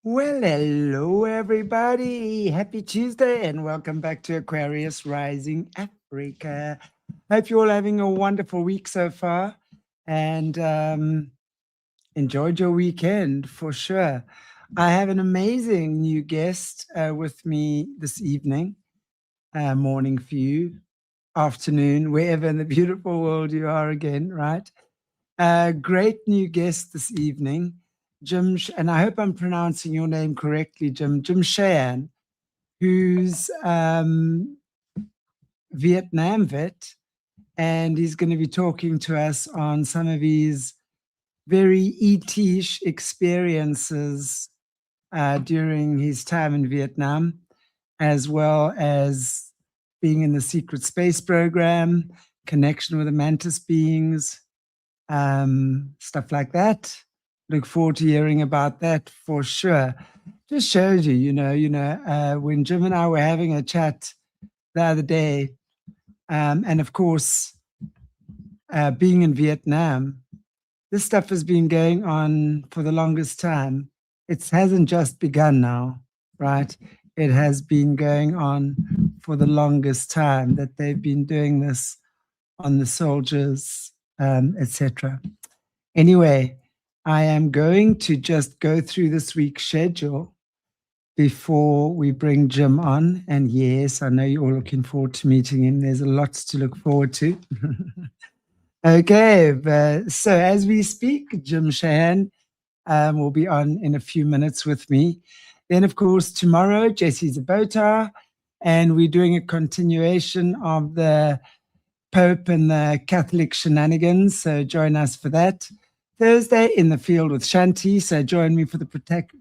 Well, hello, everybody. Happy Tuesday, and welcome back to Aquarius Rising Africa. Hope you're all having a wonderful week so far and enjoyed your weekend for sure. I have an amazing new guest with me this evening, morning for you, afternoon, wherever in the beautiful world you are again, right? Great new guest this evening, and I hope I'm pronouncing your name correctly, Jim Sheahan, who's Vietnam vet, and he's going to be talking to us on some of his very ET-ish experiences during his time in Vietnam, as well as being in the secret space program, connection with the mantis beings, stuff like that. Look forward to hearing about that for sure. Just shows you, when Jim and I were having a chat the other day, and of course, being in Vietnam, this stuff has been going on for the longest time. It hasn't just begun now, right? It has been going on for the longest time that they've been doing this on the soldiers, etc. Anyway, I am going to just go through this week's schedule before we bring Jim on. And yes, I know you're all looking forward to meeting him. There's a lot to look forward to. Okay, so as we speak, Jim Sheahan will be on in a few minutes with me. Then, of course, tomorrow, Jessie Zabota, and we're doing a continuation of the Pope and the Catholic shenanigans, so join us for that. Thursday, in the field with Chanti, so join me for the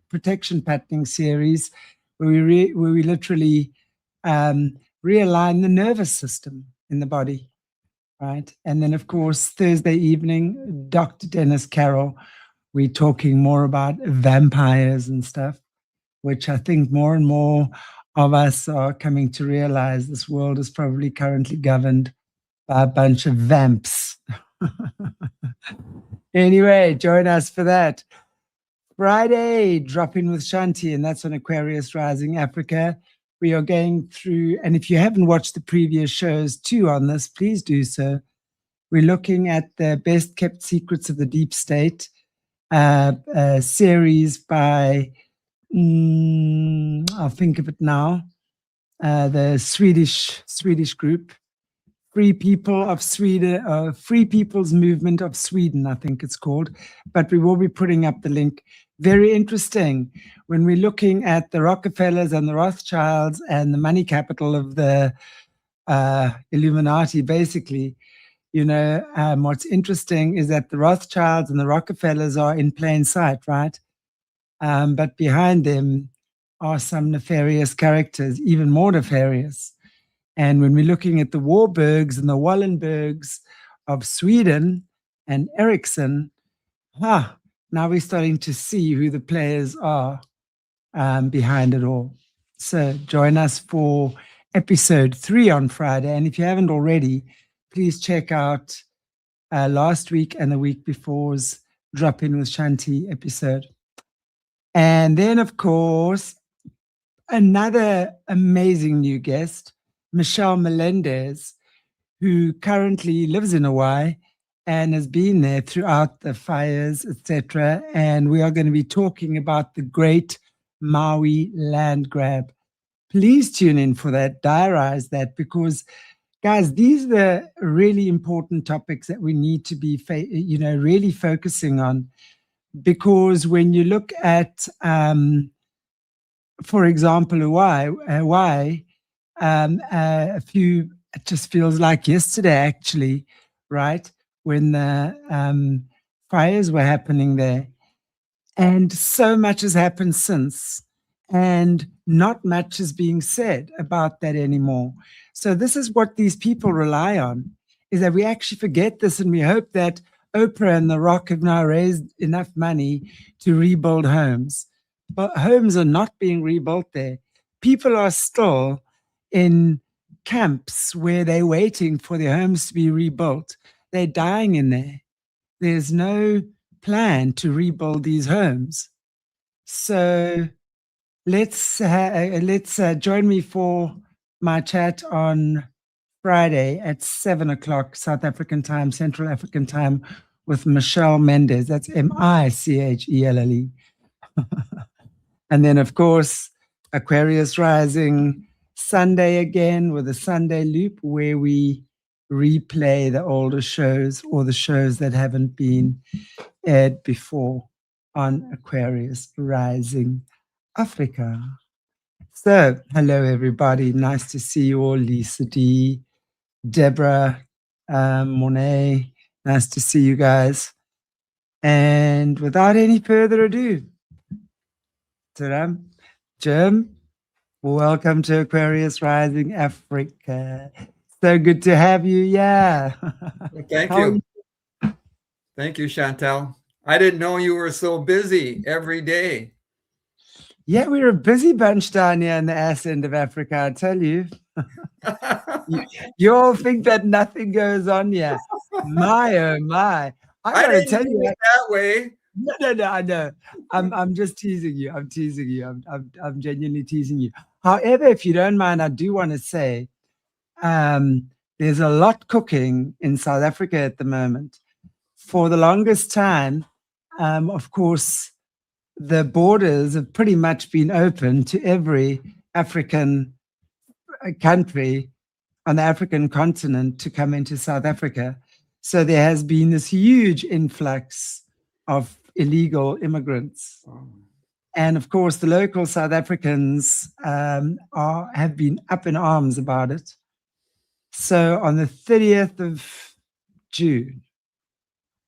protection patterning series, where we literally realign the nervous system in the body, right? And then, of course, Thursday evening, Dr. Dennis Carroll, we're talking more about vampires and stuff, which I think more and more of us are coming to realize this world is probably currently governed by a bunch of vamps. Anyway, join us for that. Friday, drop in with Chanti, and that's on Aquarius Rising Africa. We are going through, and if you haven't watched the previous shows too on this, please do so. We're looking at the best kept secrets of the deep state, a series by, I'll think of it now, the Swedish group, Free People of Sweden, Free People's Movement of Sweden, I think it's called. But we will be putting up the link. Very interesting. When we're looking at the Rockefellers and the Rothschilds and the money capital of the Illuminati, basically, what's interesting is that the Rothschilds and the Rockefellers are in plain sight, right? But behind them are some nefarious characters, even more nefarious. And when we're looking at the Warburgs and the Wallenbergs of Sweden and Ericsson, now we're starting to see who the players are behind it all. So join us for episode 3 on Friday. And if you haven't already, please check out last week and the week before's Drop In with Chanti episode. And then, of course, another amazing new guest, Michelle Melendez, who currently lives in Hawaii and has been there throughout the fires, etc. And we are going to be talking about the great Maui land grab. Please tune in for that, diarize that, because guys, these are the really important topics that we need to be, really focusing on. Because when you look at, for example, Hawaii, it just feels like yesterday, actually, right? When the fires were happening there. And so much has happened since, and not much is being said about that anymore. So this is what these people rely on, is that we actually forget this, and we hope that Oprah and The Rock have now raised enough money to rebuild homes. But homes are not being rebuilt there. People are still in camps where they're waiting for their homes to be rebuilt. They're dying in there. There's no plan to rebuild these homes. So let's join me for my chat on Friday at 7 o'clock South African time, Central African time, with Michelle Mendez. That's Michelle. And then, of course, Aquarius Rising Sunday again with a Sunday loop where we replay the older shows or the shows that haven't been aired before on Aquarius Rising Africa. So, hello everybody. Nice to see you all. Lisa D, Deborah, Monet. Nice to see you guys. And without any further ado, Jim, welcome to Aquarius Rising Africa. So good to have you. Yeah. Well, thank you. Thank you, Chantal. I didn't know you were so busy every day. Yeah, we're a busy bunch down here in the ass end of Africa, I tell you. You all think that nothing goes on here. My, oh my. I gotta tell you that way. No, I know. I'm just teasing you. I'm teasing you. I'm genuinely teasing you. However, if you don't mind, I do want to say there's a lot cooking in South Africa at the moment. For the longest time, of course, the borders have pretty much been open to every African country on the African continent to come into South Africa. So there has been this huge influx of illegal immigrants. And of course, the local South Africans have been up in arms about it. So on the 30th of June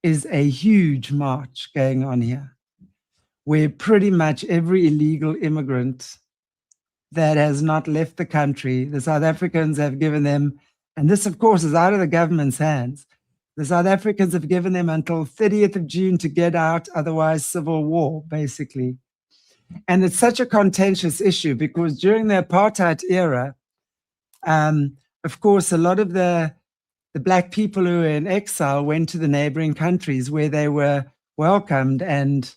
is a huge march going on here, where pretty much every illegal immigrant that has not left the country, the South Africans have given them, and this of course is out of the government's hands, the South Africans have given them until 30th of June to get out, otherwise civil war, basically. And it's such a contentious issue because during the apartheid era, of course, a lot of the black people who were in exile went to the neighboring countries where they were welcomed and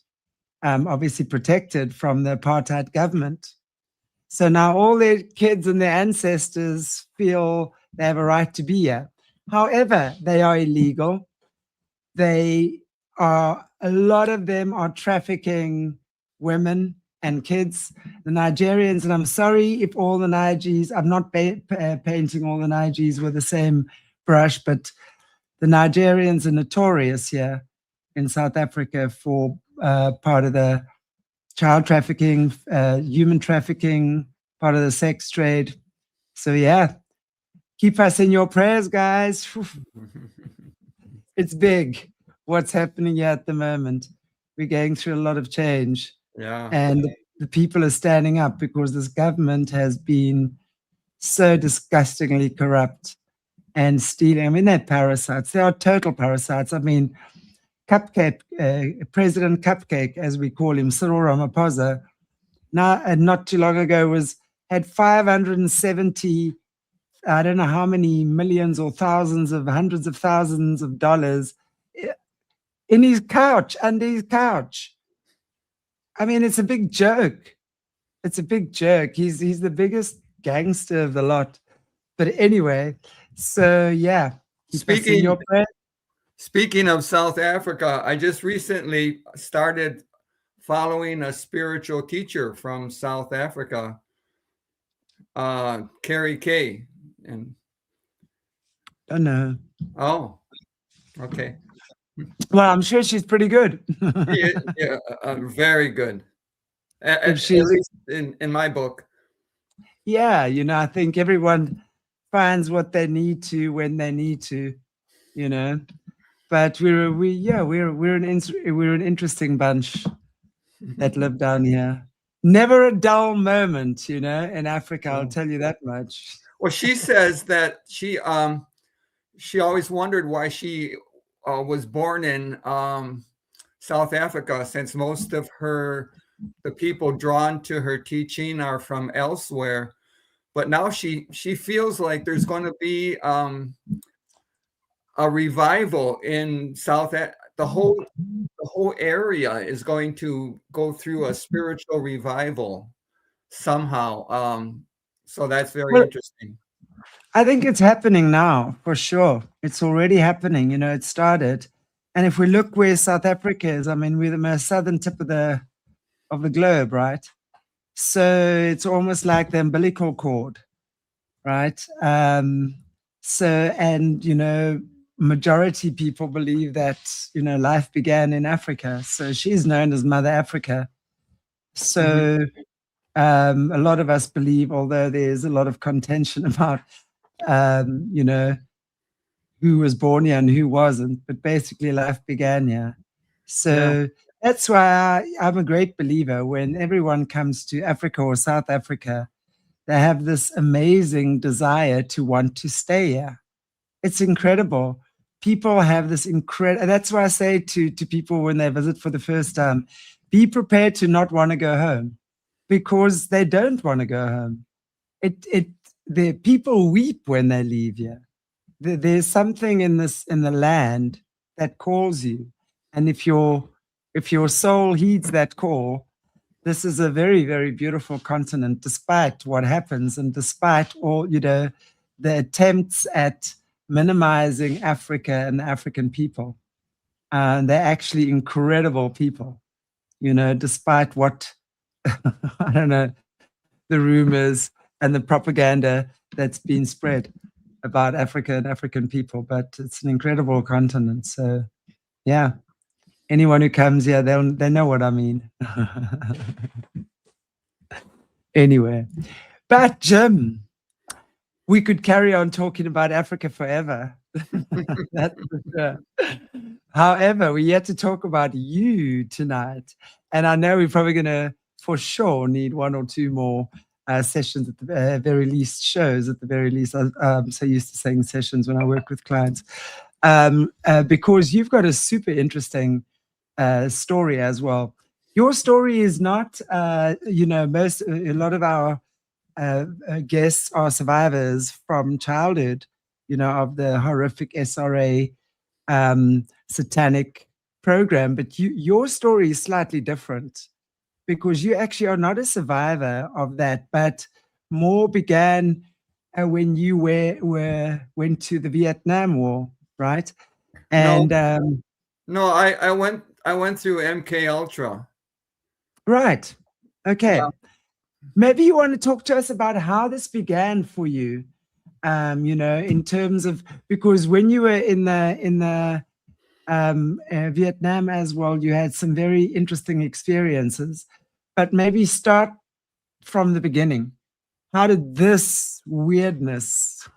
obviously protected from the apartheid government. So now all their kids and their ancestors feel they have a right to be here. However, they are illegal. A lot of them are trafficking women and kids. The Nigerians, and I'm sorry if all the Nigerians, I'm not painting all the Nigerians with the same brush, but the Nigerians are notorious here in South Africa for part of the child trafficking, human trafficking, part of the sex trade. So yeah, keep us in your prayers, guys. It's big what's happening here at the moment. We're going through a lot of change. Yeah. And the people are standing up because this government has been so disgustingly corrupt and stealing. I mean, they're parasites. They are total parasites. I mean, Cupcake, President Cupcake, as we call him, Cyril Ramaphosa, now and not too long ago had 570, I don't know how many millions or thousands of hundreds of thousands of dollars in his couch, under his couch. I mean, it's a big joke. It's a big joke. He's the biggest gangster of the lot. But anyway, so yeah. Speaking of South Africa, I just recently started following a spiritual teacher from South Africa, Carrie Kay. And oh no. Oh, okay. Well, I'm sure she's pretty good. Yeah, very good. At least in my book. Yeah, I think everyone finds what they need to when they need to, But we're an interesting bunch that live down here. Never a dull moment, in Africa. I'll tell you that much. Well, she says that she always wondered why she was born in South Africa, since most of the people drawn to her teaching are from elsewhere. But now she feels like there's going to be a revival in the whole area is going to go through a spiritual revival somehow. So that's very Well, interesting. I think it's happening now, for sure. It's already happening. You know, it started. And if we look where South Africa is, I mean, we're the most southern tip of the globe, right? So it's almost like the umbilical cord, right? So, and, you know, majority people believe that, you know, life began in Africa. So she's known as Mother Africa. So a lot of us believe, although there's a lot of contention about, you know, who was born here and who wasn't, but basically life began here. So that's why I'm a great believer when everyone comes to Africa or South Africa, they have this amazing desire to want to stay here. It's incredible. People have this incredible, that's why I say to people when they visit for the first time, be prepared to not want to go home, because they don't want to go home. The people weep when they leave here. There's something in the land that calls you, and if your soul heeds that call, this is a very, very beautiful continent, despite what happens and despite all, you know, the attempts at minimizing Africa and the African people. And they're actually incredible people, you know, despite what I don't know, the rumors and the propaganda that's been spread about Africa and African people. But it's an incredible continent. So yeah, anyone who comes here, they know what I mean. Anyway, but Jim, we could carry on talking about Africa forever. That's for sure. However, we yet to talk about you tonight. And I know we're probably going to, for sure, need one or two more sessions at the very least, shows at the very least. I'm so used to saying sessions when I work with clients. Because you've got a super interesting story as well. Your story is not, you know, a lot of our guests are survivors from childhood, you know, of the horrific SRA satanic program. But your story is slightly different, because you actually are not a survivor of that, but more began when you went to the Vietnam War, right? And No, I went through MK Ultra. right, okay. Yeah. Maybe you want to talk to us about how this began for you. You know, in terms of, because when you were in the Vietnam as well, you had some very interesting experiences. But maybe start from the beginning. How did this weirdness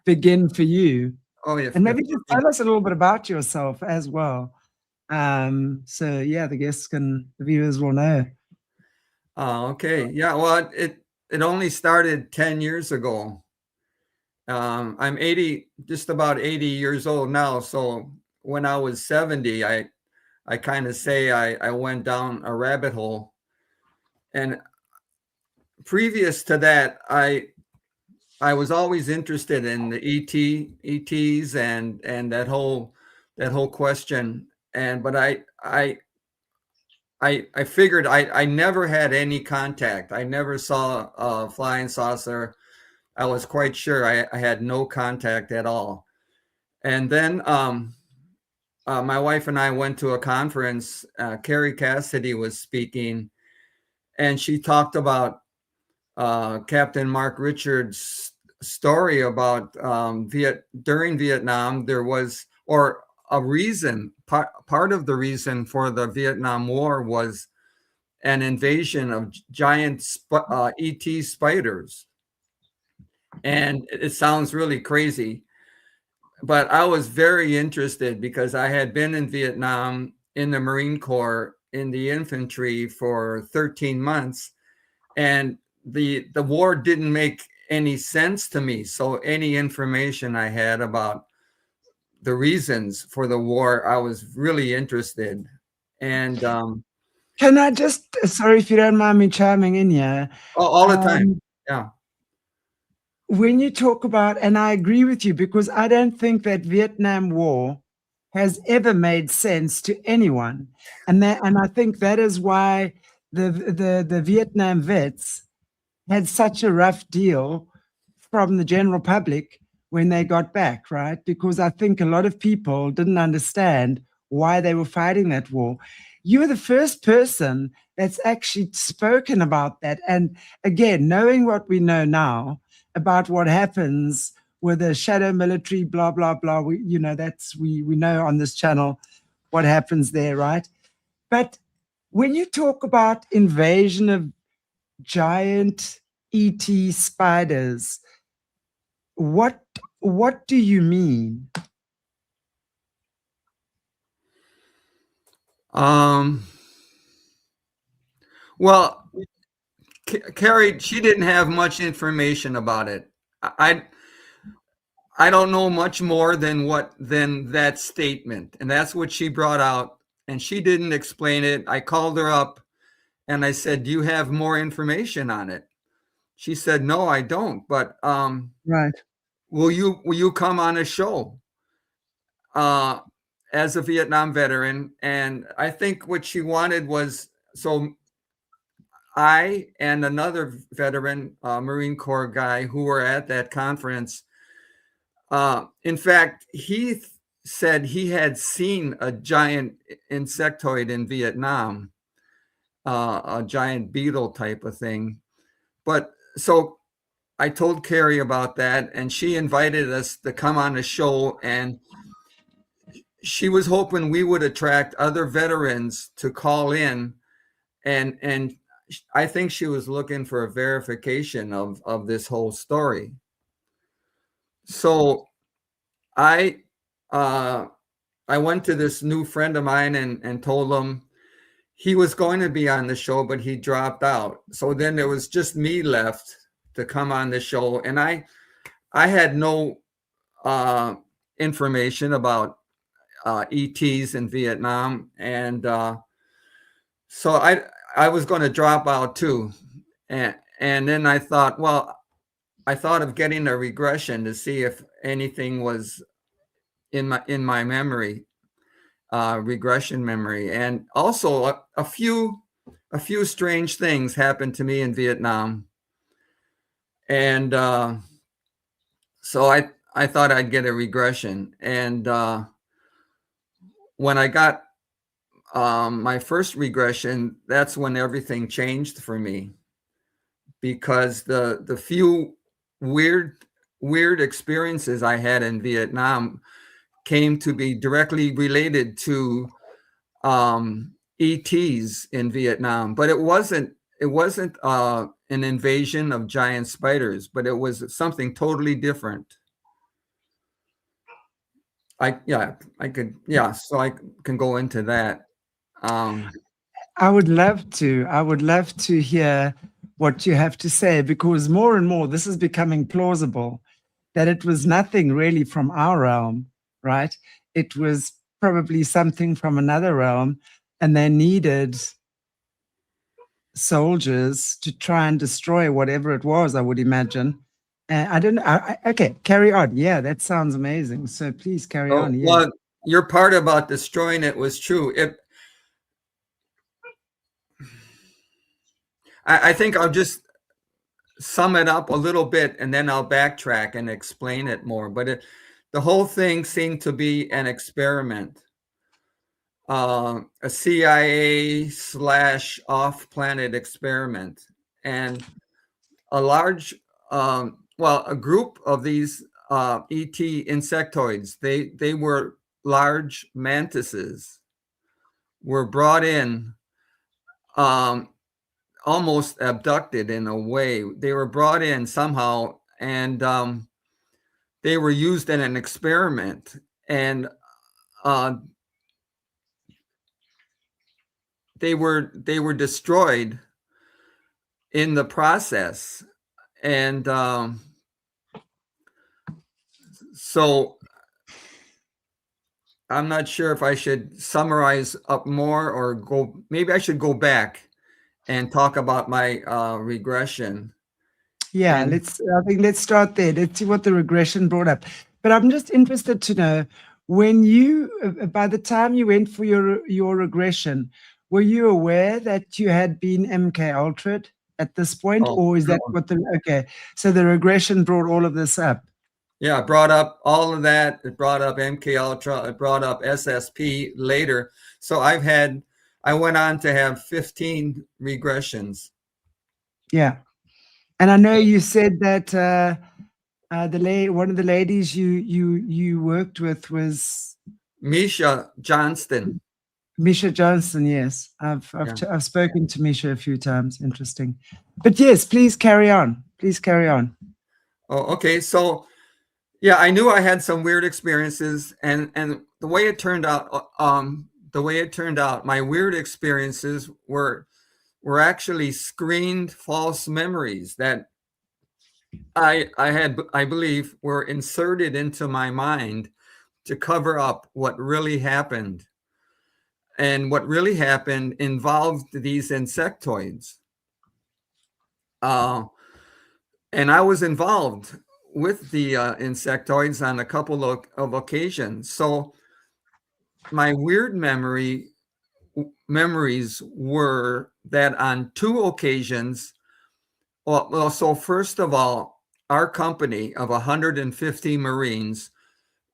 begin for you? Oh, yeah. And maybe just tell us a little bit about yourself as well. So yeah, the viewers will know. Okay. Yeah. Well, it only started 10 years ago. I'm 80, just about 80 years old now. So when I was 70, I kind of say I went down a rabbit hole. And previous to that, I was always interested in the ETs and that whole question. But I figured I never had any contact. I never saw a flying saucer. I was quite sure I had no contact at all. And then my wife and I went to a conference. Carrie Cassidy was speaking, and she talked about Captain Mark Richards' story about during Vietnam, there was, or a reason, part of the reason for the Vietnam War was an invasion of giant ET spiders. And it sounds really crazy, but I was very interested because I had been in Vietnam in the Marine Corps in the infantry for 13 months. And the war didn't make any sense to me. So any information I had about the reasons for the war, I was really interested. And can I just, sorry if you don't mind me chiming in here. All the time. Yeah. When you talk about, and I agree with you, because I don't think that Vietnam War has ever made sense to anyone. And I think that is why the Vietnam vets had such a rough deal from the general public when they got back, right? Because I think a lot of people didn't understand why they were fighting that war. You were the first person that's actually spoken about that. And again, knowing what we know now about what happens with the shadow military, blah, blah, blah, we know on this channel what happens there, right? But when you talk about invasion of giant ET spiders, what do you mean? Well, Carrie, she didn't have much information about it. I don't know much more than that statement, and that's what she brought out. And she didn't explain it. I called her up and I said, "Do you have more information on it?" She said, "No, I don't. But Right. will you come on a show as a Vietnam veteran?" And I think what she wanted was, so I and another veteran, Marine Corps guy, who were at that conference. In fact, he said he had seen a giant insectoid in Vietnam, a giant beetle type of thing. But so I told Carrie about that, and she invited us to come on a show, and she was hoping we would attract other veterans to call in, and I think she was looking for a verification of this whole story. So I went to this new friend of mine and told him he was going to be on the show, but he dropped out. So then there was just me left to come on the show, and I had no information about ETs in Vietnam, and so I was going to drop out too, and then I thought, well, I thought of getting a regression to see if anything was in my memory, regression memory, and also a few strange things happened to me in Vietnam, and so I thought I'd get a regression, and when I got my first regression, that's when everything changed for me, because the few weird experiences I had in Vietnam came to be directly related to ETs in Vietnam. But it wasn't an invasion of giant spiders, but it was something totally different. So I can go into that. I would love to hear what you have to say, because more and more this is becoming plausible that it was nothing really from our realm, right? It was probably something from another realm, and they needed soldiers to try and destroy whatever it was, I would imagine. I don't know. Okay, carry on. Yeah, that sounds amazing. So please carry on. Yeah. Well, your part about destroying it was true. I think I'll just sum it up a little bit, and then I'll backtrack and explain it more. But the whole thing seemed to be an experiment, a CIA / off-planet experiment, and a large, a group of these ET insectoids. They were large mantises, were brought in, almost abducted in a way. They were brought in somehow, and they were used in an experiment, and they were destroyed in the process. And so I'm not sure if I should summarize up more or maybe I should go back and talk about my regression. Yeah, let's start there. Let's see what the regression brought up. But I'm just interested to know, When you, by the time you went for your regression, were you aware that you had been MK altered at this point, Oh, or is that no. what the okay? So the regression brought all of this up. Yeah, it brought up all of that. It brought up MK Ultra. It brought up SSP later. So I went on to have 15 regressions. Yeah, and I know you said that one of the ladies you worked with was Misha Johnston. Misha Johnson. Yes, Yeah. I've spoken to Misha a few times. Interesting, but yes, please carry on. Please carry on. Oh, okay. So yeah, I knew I had some weird experiences, and the way it turned out, my weird experiences were actually screened false memories that I believe were inserted into my mind to cover up what really happened. And what really happened involved these insectoids. Uh, and I was involved with the insectoids on a couple of occasions. So my weird memories were that on two occasions, so first of all, our company of 150 Marines,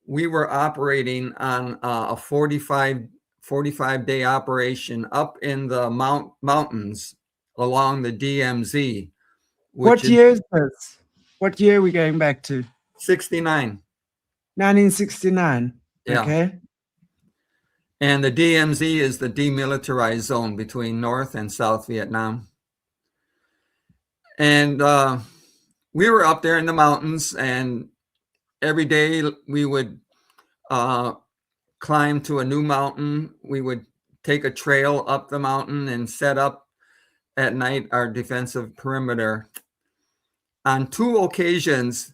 we were operating on a 45-day operation up in the mountains along the DMZ, which What is year is this? What year are we going back to? 69. 1969. Yeah. Okay. And the DMZ is the demilitarized zone between North and South Vietnam. And we were up there in the mountains, and every day we would climb to a new mountain. We would take a trail up the mountain and set up at night our defensive perimeter. On two occasions,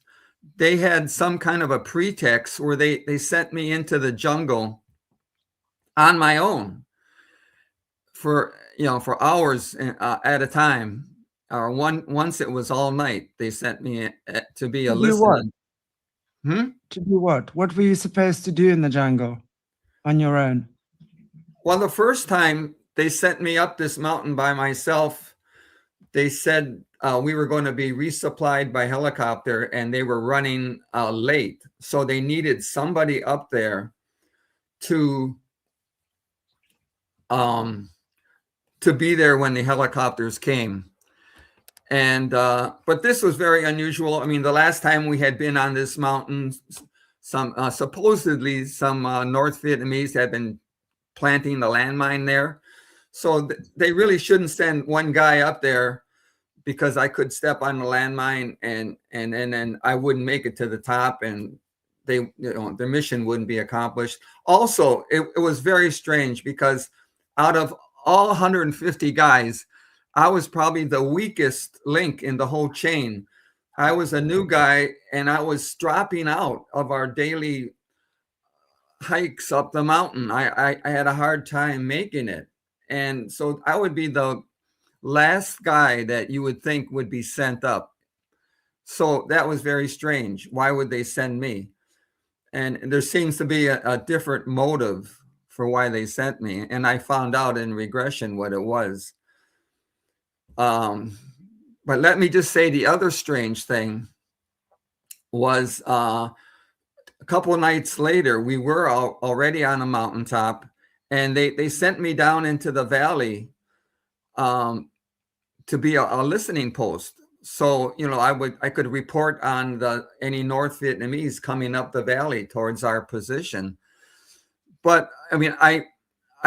they had some kind of a pretext where they sent me into the jungle on my own for hours at a time. Or once it was all night. They sent me to be a To do what? listening. Hmm? To do what? What were you supposed to do in the jungle on your own? Well, the first time they sent me up this mountain by myself, they said we were going to be resupplied by helicopter, and they were running late. So they needed somebody up there to be there when the helicopters came. And but this was very unusual. I mean, the last time we had been on this mountain, some supposedly some North Vietnamese had been planting the landmine there. So they really shouldn't send one guy up there, because I could step on the landmine and then I wouldn't make it to the top, and their mission wouldn't be accomplished. Also, it was very strange, because out of all 150 guys, I was probably the weakest link in the whole chain. I was a new guy, and I was dropping out of our daily hikes up the mountain. I had a hard time making it. And so I would be the last guy that you would think would be sent up. So that was very strange. Why would they send me? And there seems to be a different motive for why they sent me. And I found out in regression what it was. But let me just say, the other strange thing was a couple of nights later, we were already on a mountaintop, and they sent me down into the valley to be a listening post. So, I could report on any North Vietnamese coming up the valley towards our position. But I mean, I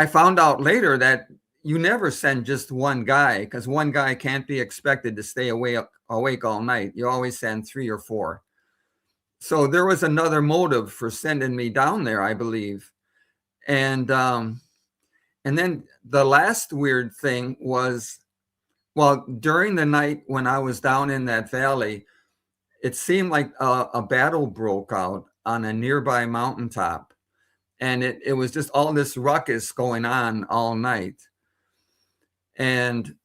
found out later that you never send just one guy, because one guy can't be expected to stay awake all night. You always send 3 or 4. So there was another motive for sending me down there, I believe. And then the last weird thing was, well, during the night when I was down in that valley, it seemed like a battle broke out on a nearby mountaintop. And it was just all this ruckus going on all night. And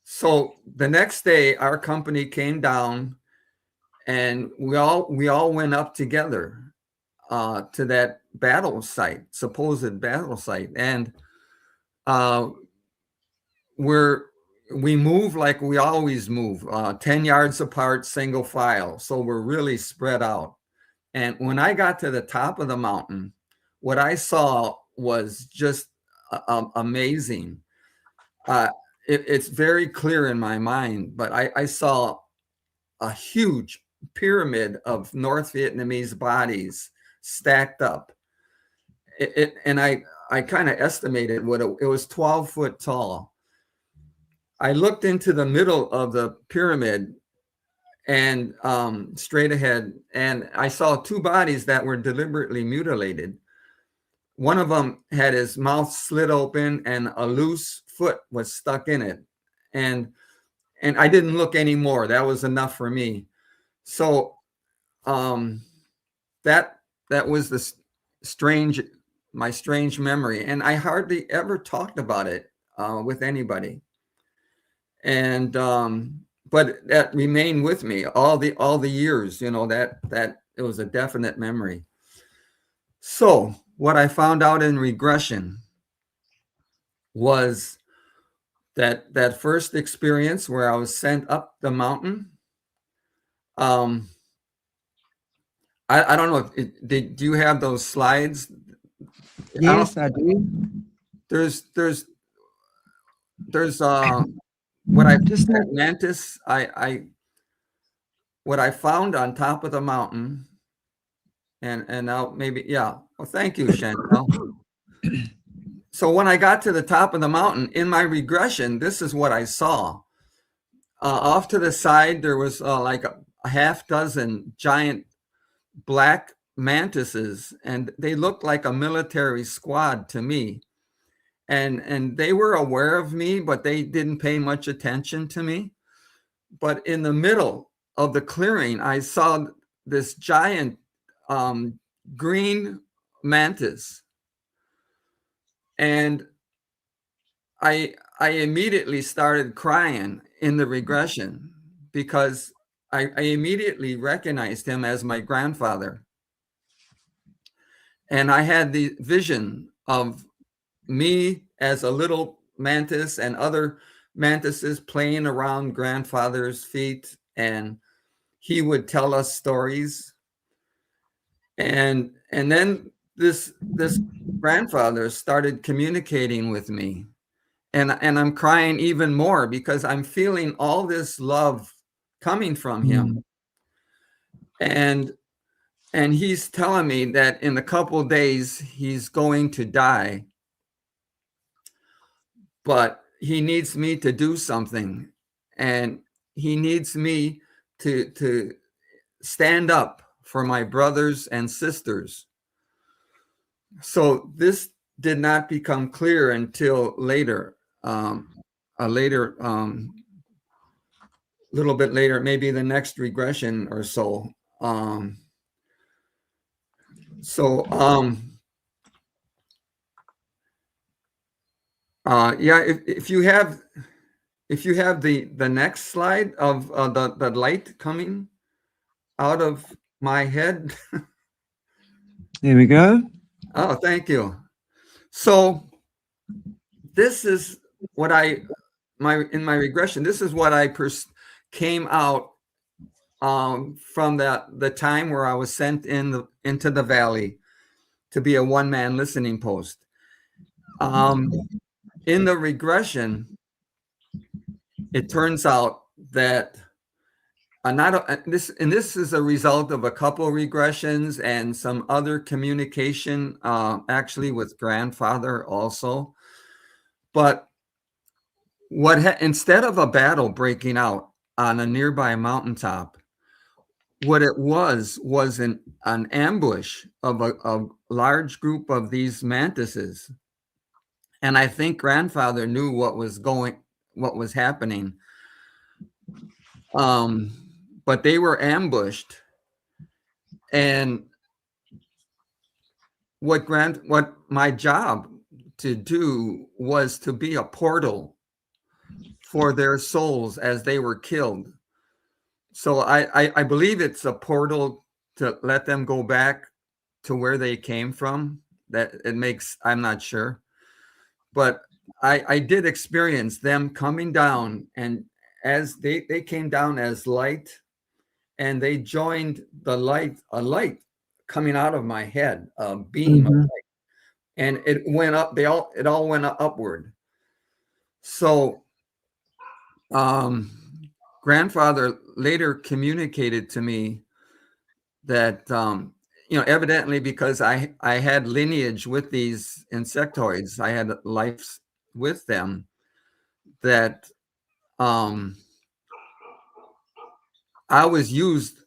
so the next day, our company came down, and we all went up together to that battle site, supposed battle site, and we move like we always move, 10 yards apart, single file. So we're really spread out. And when I got to the top of the mountain, what I saw was just amazing. It's very clear in my mind, but I saw a huge pyramid of North Vietnamese bodies stacked up. And I kind of estimated what it was 12 foot tall. I looked into the middle of the pyramid and straight ahead, and I saw two bodies that were deliberately mutilated. One of them had his mouth slit open and a loose foot was stuck in it. And I didn't look anymore. That was enough for me. So that was my strange memory. And I hardly ever talked about it with anybody. And but that remained with me all the years, that it was a definite memory. So what I found out in regression was that first experience where I was sent up the mountain. I don't know do you have those slides? Yes, I do. There's what I just at Mantis, what I found on top of the mountain, and now maybe, yeah. Well, thank you, Chantel. So when I got to the top of the mountain in my regression, this is what I saw. Off to the side, there was like a half dozen giant black mantises, and they looked like a military squad to me. And they were aware of me, but they didn't pay much attention to me. But in the middle of the clearing, I saw this giant green mantis. And I immediately started crying in the regression because I immediately recognized him as my grandfather. And I had the vision of me as a little mantis and other mantises playing around grandfather's feet, and he would tell us stories. And then this grandfather started communicating with me, and I'm crying even more because I'm feeling all this love coming from him. And he's telling me that in a couple of days he's going to die, but he needs me to do something, and he needs me to stand up for my brothers and sisters. So this did not become clear until later, little bit later, maybe the next regression or so. Yeah, if you have the next slide of the light coming out of my head. There we go. Oh, thank you. So this is what in my regression, this is what I came out from the time where I was sent into the valley to be a one-man listening post. In the regression, it turns out that this is a result of a couple regressions and some other communication, actually with grandfather also. But instead of a battle breaking out on a nearby mountaintop, what it was an ambush of a large group of these mantises. And I think grandfather knew what was happening. But they were ambushed, and what my job to do was to be a portal for their souls as they were killed. So I believe it's a portal to let them go back to where they came from. That it makes, I'm not sure, but I did experience them coming down, and as they came down as light, and they joined the light, a light coming out of my head, a beam of Mm-hmm. light, and it went up. It all went upward. So, grandfather later communicated to me that, evidently because I had lineage with these insectoids, I had life with them, that I was used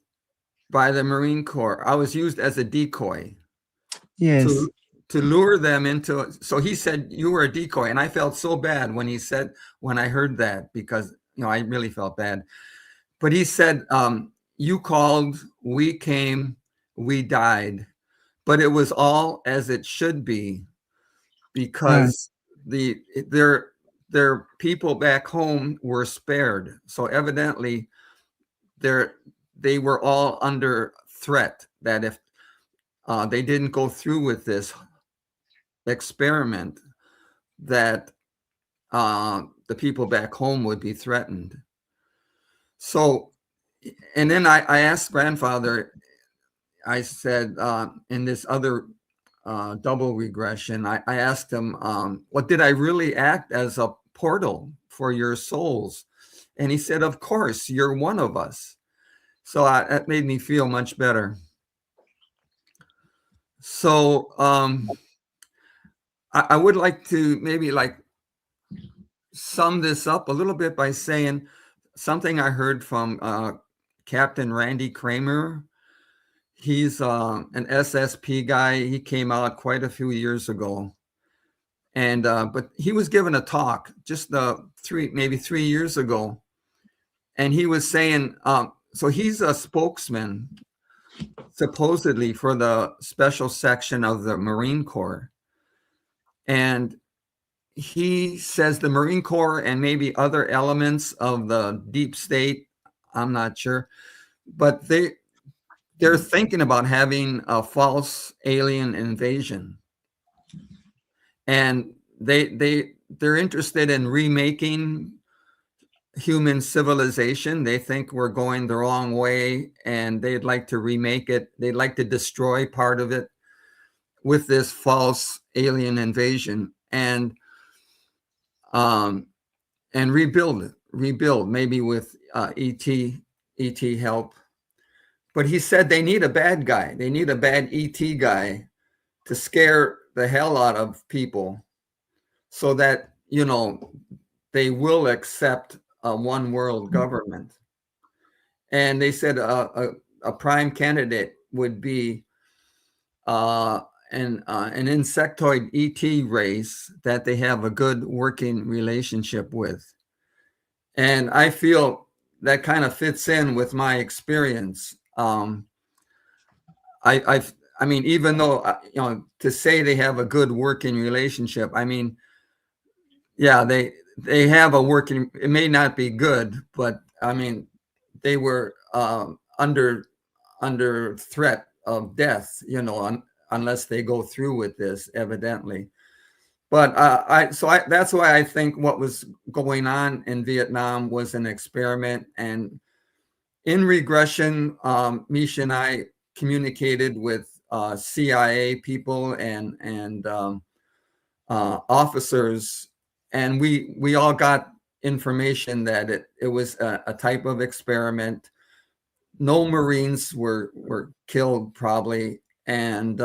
by the Marine Corps. I was used as a decoy Yes. to lure them into. So he said, you were a decoy, and I felt so bad when I heard that, because I really felt bad. But he said, you called, we came, we died, but it was all as it should be, Right. because their people back home were spared. So evidently they were all under threat, that if they didn't go through with this experiment, that the people back home would be threatened. So, and then I asked grandfather, I said, in this other double regression, I asked him, what did I really act as a portal for your souls? And he said, of course, you're one of us. So that made me feel much better. So I would like to maybe sum this up a little bit by saying something I heard from Captain Randy Kramer. He's an SSP guy. He came out quite a few years ago. And but he was given a talk just maybe 3 years ago. And he was saying, so he's a spokesman supposedly for the special section of the Marine Corps. And he says the Marine Corps and maybe other elements of the deep state, I'm not sure, but they're thinking about having a false alien invasion. And they're interested in remaking human civilization. They think we're going the wrong way, and they'd like to remake it. They'd like to destroy part of it with this false alien invasion, and rebuild maybe with ET help. But he said they need a bad guy. They need a bad ET guy to scare the hell out of people, so that they will accept a one world government. And they said a prime candidate would be an insectoid ET race that they have a good working relationship with. And I feel that kind of fits in with my experience. I mean, even though to say they have a good working relationship, I mean, yeah, they have a working. It may not be good, but I mean, they were under threat of death, unless they go through with this, evidently. But that's why I think what was going on in Vietnam was an experiment. And in regression, Misha and I communicated with CIA people and officers, and we all got information that it was a type of experiment. No Marines were killed, probably, and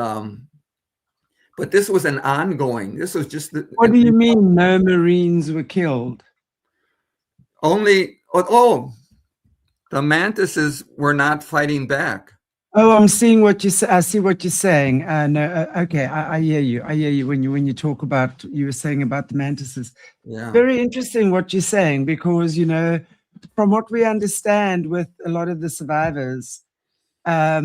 but this was an ongoing. This was just What do you mean no Marines were killed? Only the Mantises were not fighting back. Oh, I'm seeing what you say. I see what you're saying. No, okay, I hear you. I hear you when you talk about, you were saying about the Mantises. Yeah. Very interesting what you're saying, because from what we understand with a lot of the survivors, a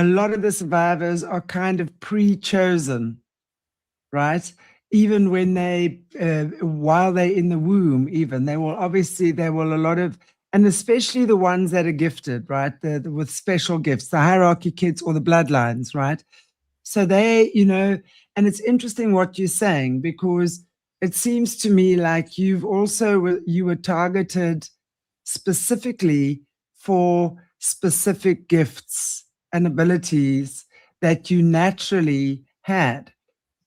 lot of the survivors are kind of pre-chosen, right? Even when while they're in the womb, even a lot of and especially the ones that are gifted, right? With special gifts, the hierarchy kids or the bloodlines, right? So they, and it's interesting what you're saying, because it seems to me like you were targeted specifically for specific gifts and abilities that you naturally had.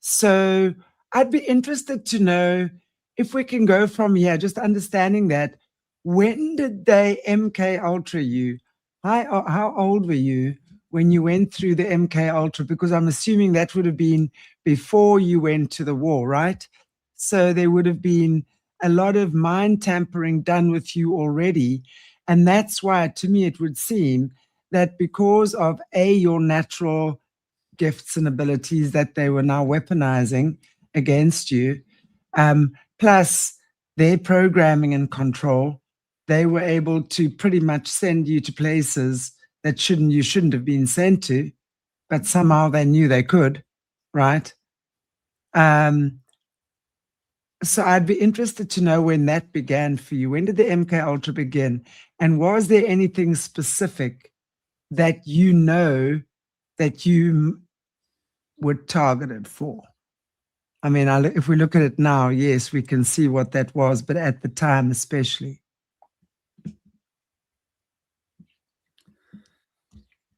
So I'd be interested to know, if we can go from here, just understanding that, when did they MK Ultra you? How old were you when you went through the MK Ultra? Because I'm assuming that would have been before you went to the war, right? So there would have been a lot of mind tampering done with you already. And that's why, to me, it would seem that because of your natural gifts and abilities that they were now weaponizing against you, plus their programming and control, they were able to pretty much send you to places that you shouldn't have been sent to, but somehow they knew they could, right? So I'd be interested to know when that began for you. When did the MK Ultra begin? And was there anything specific that that you were targeted for? I mean, if we look at it now, yes, we can see what that was, but at the time especially.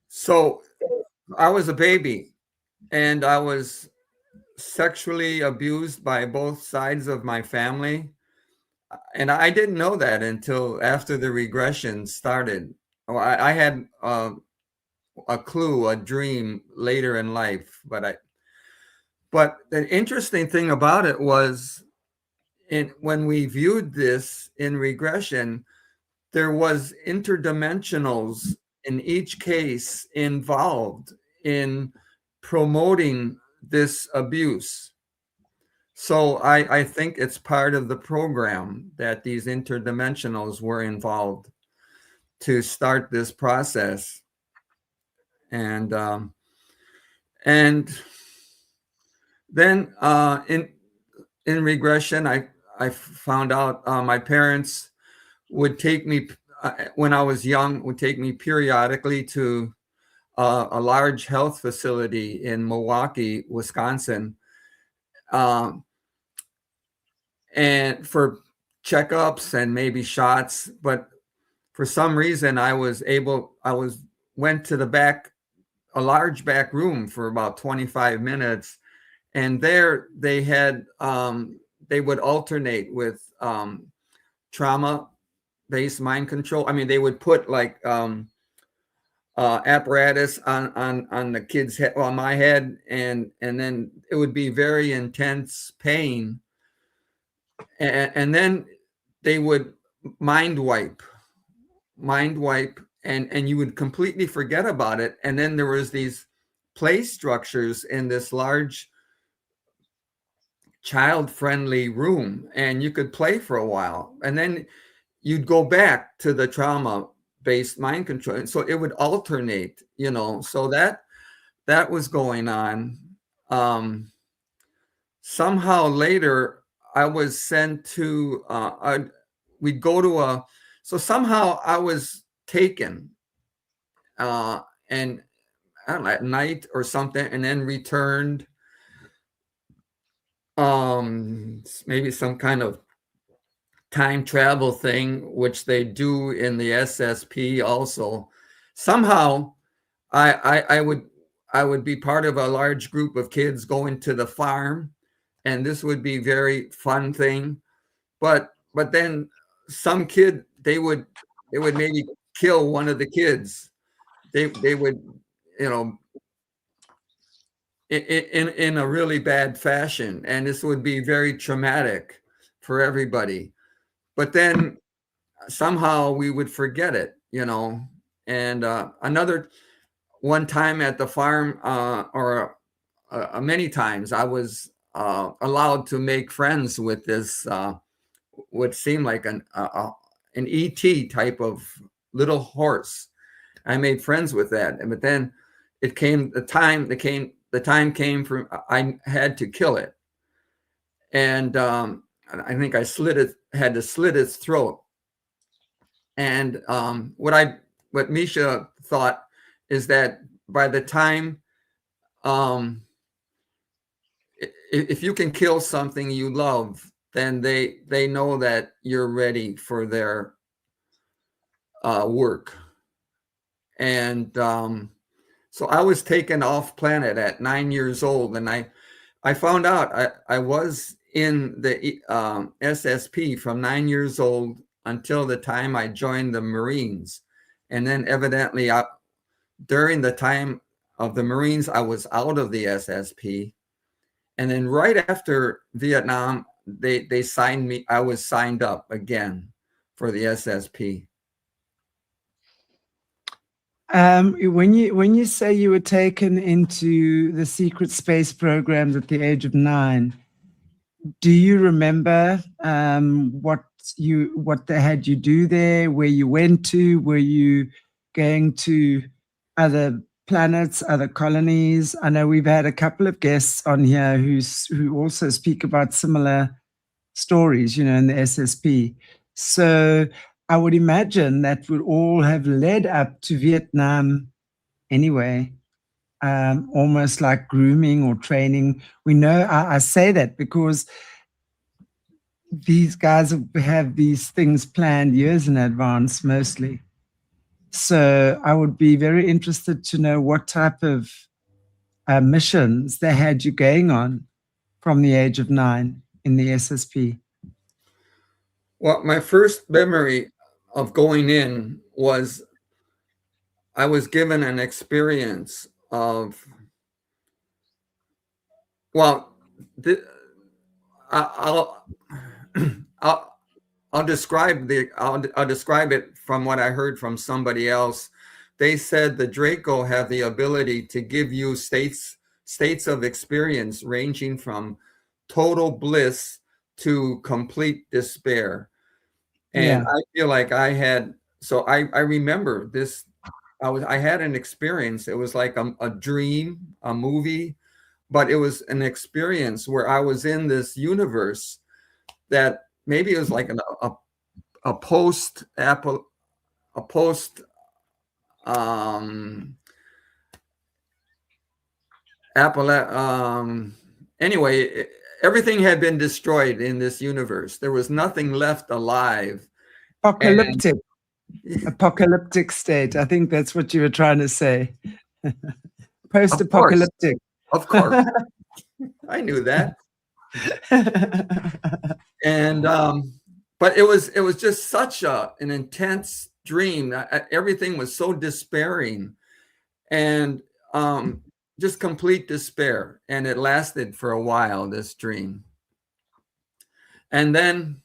So I was a baby, and I was sexually abused by both sides of my family. And I didn't know that until after the regression started. I had a clue, a dream later in life, but the interesting thing about it was, when we viewed this in regression, there was interdimensionals in each case involved in promoting this abuse. So I think it's part of the program that these interdimensionals were involved to start this process. And then in regression, I found out my parents would take me, when I was young, would take me periodically to a large health facility in Milwaukee, Wisconsin, and for checkups and maybe shots. But for some reason, went to a large back room for about 25 minutes. And there they they would alternate with trauma-based mind control. I mean, they would put like apparatus on the kid's head, on my head, and then it would be very intense pain. And then they would mind wipe, and you would completely forget about it. And then there was these play structures in this large child-friendly room, and you could play for a while, and then you'd go back to the trauma-based mind control. And so it would alternate, so that was going on. Somehow later, I was sent to, we'd go to so somehow I was taken, and I don't know, at night or something, and then returned. Maybe some kind of time travel thing, which they do in the SSP also. Somehow I would be part of a large group of kids going to the farm, and this would be very fun thing. But then some kid, they would maybe kill one of the kids. They would, in a really bad fashion, and this would be very traumatic for everybody. But then somehow we would forget it, And another one time at the farm, or many times, I was allowed to make friends with this what seemed like an ET type of little horse. I made friends with that, but then the time came for I had to kill it, and I think I had to slit its throat. And what Misha thought is that by the time, um, if you can kill something you love, then they know that you're ready for their work. And so I was taken off planet at 9 years old, and I found out I was in the SSP from 9 years old until the time I joined the Marines. And then evidently during the time of the Marines, I was out of the SSP. And then right after Vietnam, they signed me. I was signed up again for the SSP. When you say you were taken into the secret space programs at the age of 9, do you remember what they had you do there, where you went to? Were you going to other planets, other colonies? I know we've had a couple of guests on here who also speak about similar stories, in the SSP. So I would imagine that would all have led up to Vietnam anyway, almost like grooming or training. We know, I say that because these guys have these things planned years in advance mostly. So I would be very interested to know what type of missions they had you going on from the age of 9 in the SSP. Well, my first memory of going in was I was given an experience of, well, I'll, I'll, I'll describe it from what I heard from somebody else. They said the Draco have the ability to give you states of experience ranging from total bliss to complete despair. And I feel like I remember this. I had an experience. It was like a dream, a movie, but it was an experience where I was in this universe that maybe it was like a post um anyway, everything had been destroyed in this universe. There was nothing left alive. Apocalyptic state. I think that's what you were trying to say. Post-apocalyptic. Of course. I knew that. And but it was just such an intense dream. Everything was so despairing, and just complete despair. And it lasted for a while, this dream. And then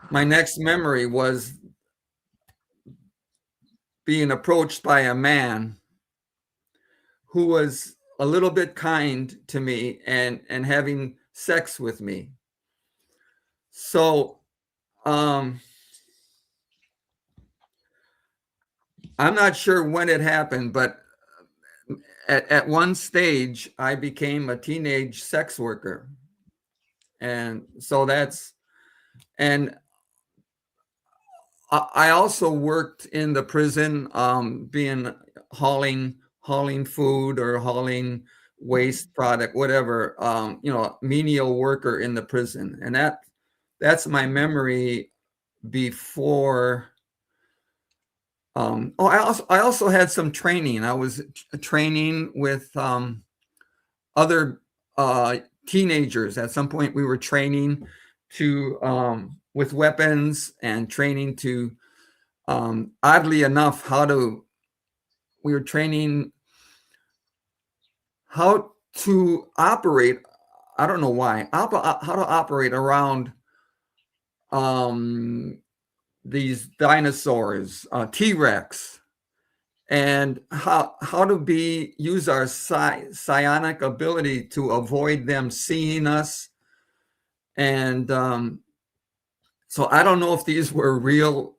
my next memory was being approached by a man who was a little bit kind to me and having sex with me. So I'm not sure when it happened, but at one stage I became a teenage sex worker. And so and I also worked in the prison, being hauling food or hauling waste product, whatever, menial worker in the prison. And that's my memory before. I also had some training. I was training with other teenagers. At some point, we were training to with weapons and training to, oddly enough, we were training how to operate. I don't know why. How to operate around these dinosaurs, T-Rex, and how to use our psionic ability to avoid them seeing us. And so I don't know if these were real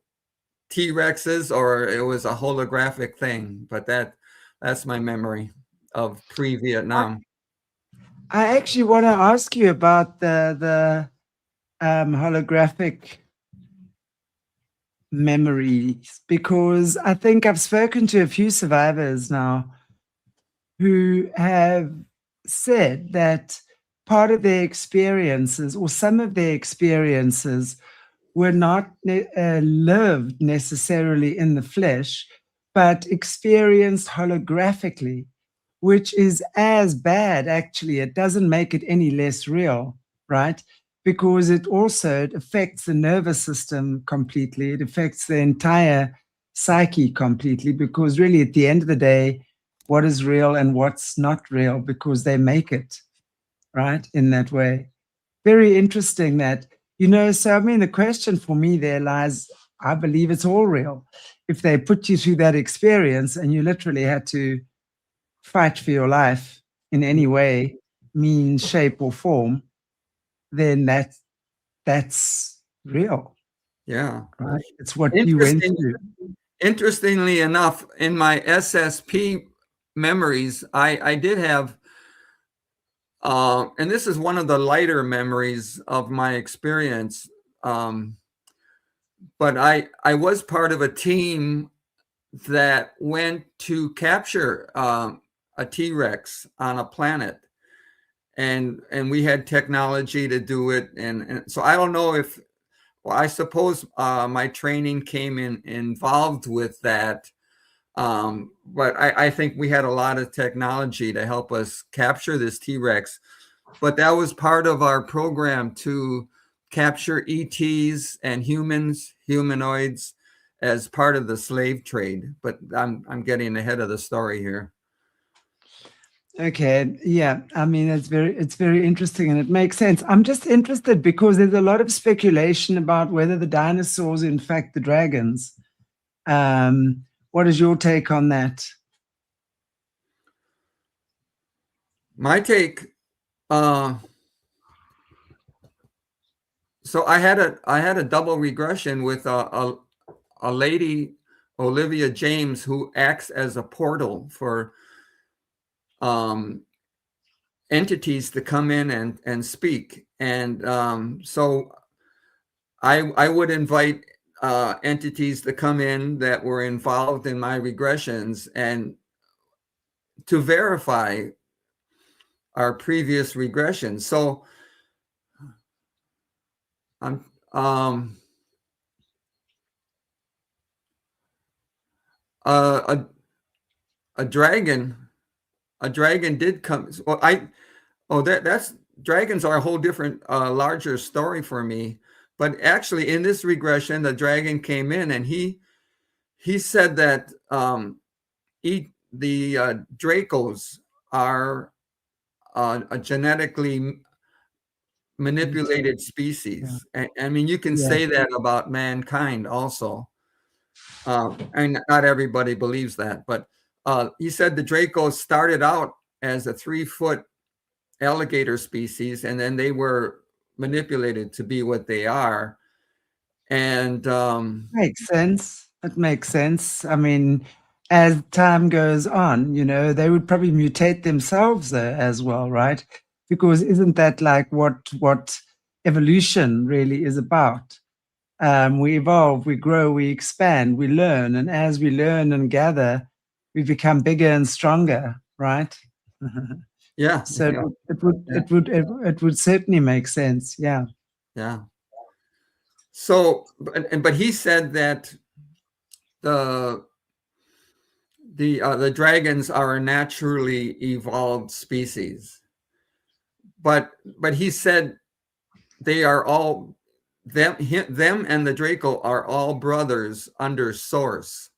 T-Rexes or it was a holographic thing, but that's my memory of pre-Vietnam. I actually want to ask you about the holographic memories, because I think I've spoken to a few survivors now who have said that part of their experiences, or some of their experiences, were not lived necessarily in the flesh, but experienced holographically, which is as bad, actually. It doesn't make it any less real, right? Because it also affects the nervous system completely. It affects the entire psyche completely, because really at the end of the day, what is real and what's not real, because they make it, right, in that way. Very interesting that, so I mean, the question for me there lies, I believe it's all real. If they put you through that experience and you literally had to fight for your life in any way, means, shape, or form, then that's real. Yeah. Right? It's what you went through. Interestingly enough, in my SSP memories, I did have, and this is one of the lighter memories of my experience, but I was part of a team that went to capture a T-Rex on a planet, and we had technology to do it, and so I don't know if, well, I suppose my training came involved with that, but I think we had a lot of technology to help us capture this T-Rex. But that was part of our program to capture ETs and humanoids, as part of the slave trade. But I'm getting ahead of the story here. Okay, yeah. I mean, it's very interesting, and it makes sense. I'm just interested because there's a lot of speculation about whether the dinosaurs are in fact the dragons. What is your take on that? My take, so I had a double regression with a lady, Olivia James, who acts as a portal for entities to come in and speak. And so I would invite entities to come in that were involved in my regressions and to verify our previous regressions. So I'm a dragon did come. Well, that's dragons are a whole different larger story for me. But actually, in this regression, the dragon came in and he said that the Dracos are a genetically manipulated species. Yeah. I mean, you can say that about mankind also. And not everybody believes that, but he said the Dracos started out as a 3-foot alligator species, and then they were manipulated to be what they are. And makes sense. It makes sense. I mean, as time goes on, they would probably mutate themselves as well, right? Because isn't that like what evolution really is about? We evolve, we grow, we expand, we learn, and as we learn and gather, we become bigger and stronger, right? Yeah. So it would certainly make sense. Yeah. Yeah. So, but he said that the dragons are a naturally evolved species, but he said they are all them and the Draco are all brothers under Source.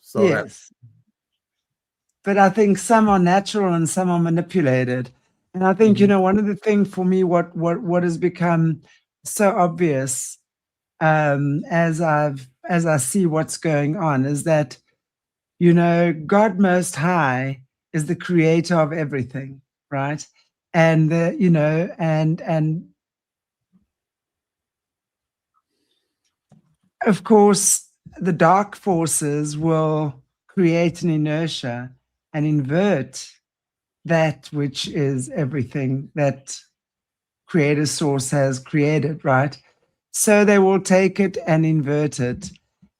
So yes. But I think some are natural and some are manipulated. And I think, one of the things for me, what has become so obvious as I see what's going on is that, God Most High is the creator of everything, right? And and of course, the dark forces will create an inertia and invert that which is everything that Creator Source has created, right? So they will take it and invert it.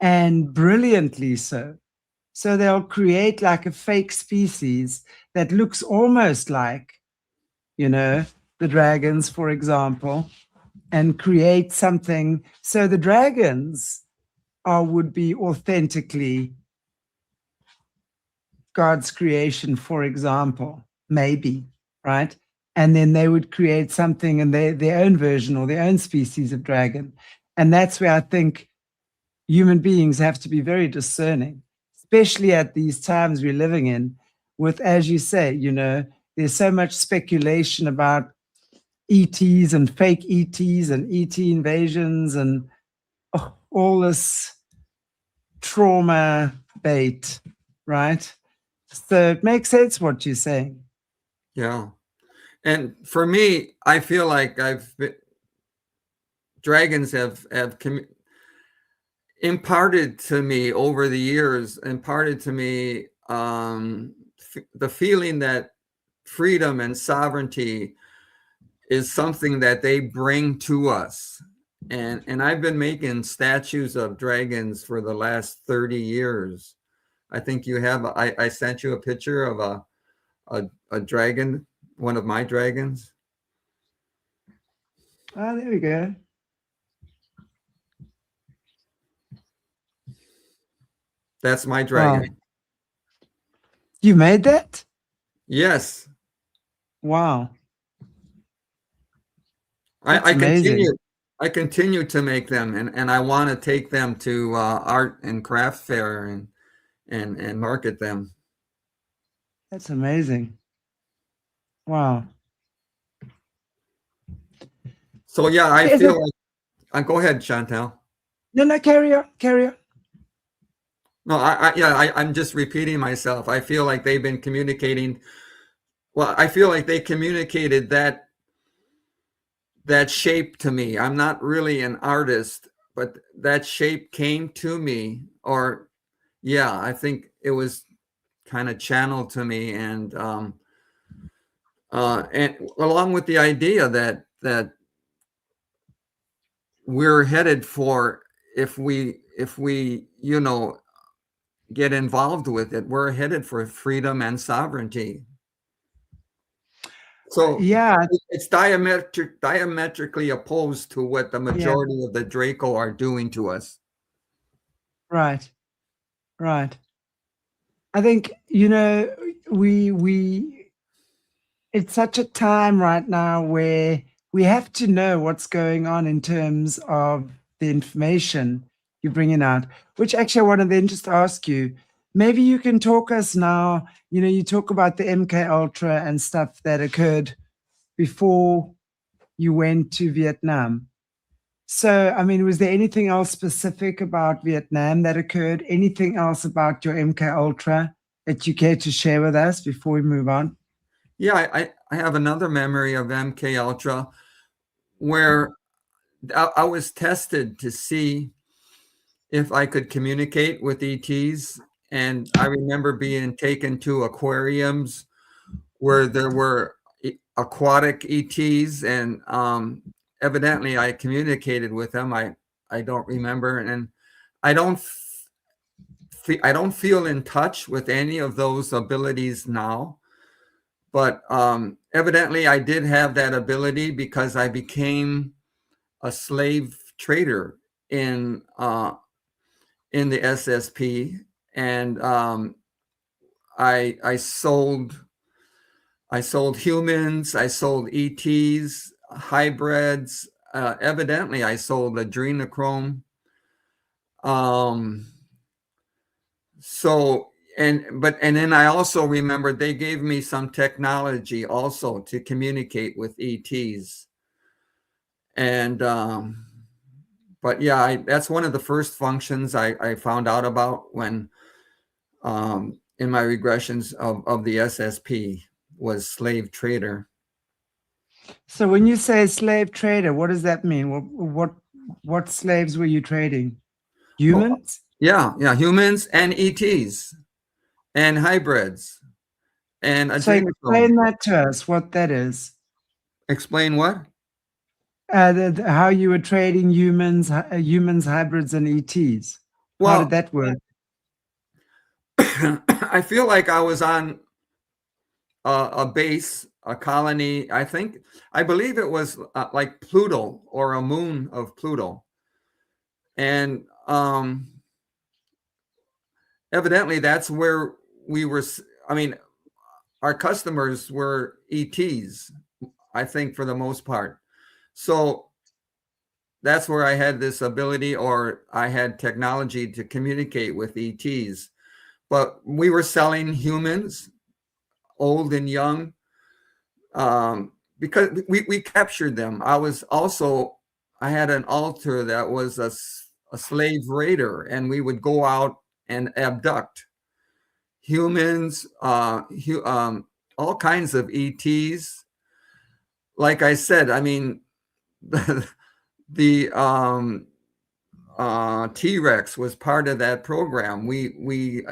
and brilliantly so. So they'll create like a fake species that looks almost like, the dragons, for example, and create something. So the dragons would be authentically God's creation, for example, maybe, right? And then they would create something in their own version or their own species of dragon. And that's where I think human beings have to be very discerning, especially at these times we're living in, with, as you say, there's so much speculation about ETs and fake ETs and ET invasions and all this trauma bait, right? So it makes sense what you're saying. Yeah. And for me, I feel like dragons have imparted to me over the years, the feeling that freedom and sovereignty is something that they bring to us. And I've been making statues of dragons for the last 30 years. I think you have, I sent you a picture of a dragon, one of my dragons. Oh, there we go. That's my dragon. Wow. You made that? Yes. Wow. I continue to make them, and I want to take them to art and craft fair and market them. That's amazing. Wow. So yeah, I feel like go ahead, Chantel. No, carry on. No, I'm just repeating myself. I feel like they've been communicating. Well, I feel like they communicated that shape to me. I'm not really an artist, but that shape came to me, or yeah, I think it was kind of channeled to me, and along with the idea that we're headed for, if we get involved with it, we're headed for freedom and sovereignty. So yeah, it's diametrically opposed to what the majority of the Draco are doing to us. Right. I think, it's such a time right now where we have to know what's going on in terms of the information you're bringing out, which actually I wanted then just to ask you, maybe you can talk us now, you talk about the MK Ultra and stuff that occurred before you went to Vietnam. So, I mean, was there anything else specific about Vietnam that occurred? Anything else about your MK Ultra that you care to share with us before we move on? Yeah, I have another memory of MK Ultra where I was tested to see if I could communicate with ETs. And I remember being taken to aquariums where there were aquatic ETs, and evidently I communicated with them. I don't remember, and I don't feel in touch with any of those abilities now. But evidently I did have that ability because I became a slave trader in the SSP, and I sold humans, I sold ETs, hybrids. Evidently, I sold adrenochrome. And then I also remember they gave me some technology also to communicate with ETs. And but yeah, that's one of the first functions I found out about when in my regressions of the SSP was slave trader. So when you say slave trader, what does that mean? What slaves were you trading? Humans? Yeah, humans and ETs and hybrids and So explain that to us, what that is. Explain what? How you were trading humans, hybrids, and ETs. How did Well, that work? I feel like I was on a base, a colony. I believe it was like Pluto or a moon of Pluto. And evidently that's where we were. I mean, our customers were ETs, I think, for the most part. So that's where I had this ability, or I had technology to communicate with ETs. But we were selling humans, old and young, because we captured them. I had an altar that was a slave raider, and we would go out and abduct humans, all kinds of ETs. Like I said, I mean, the T-Rex was part of that program. We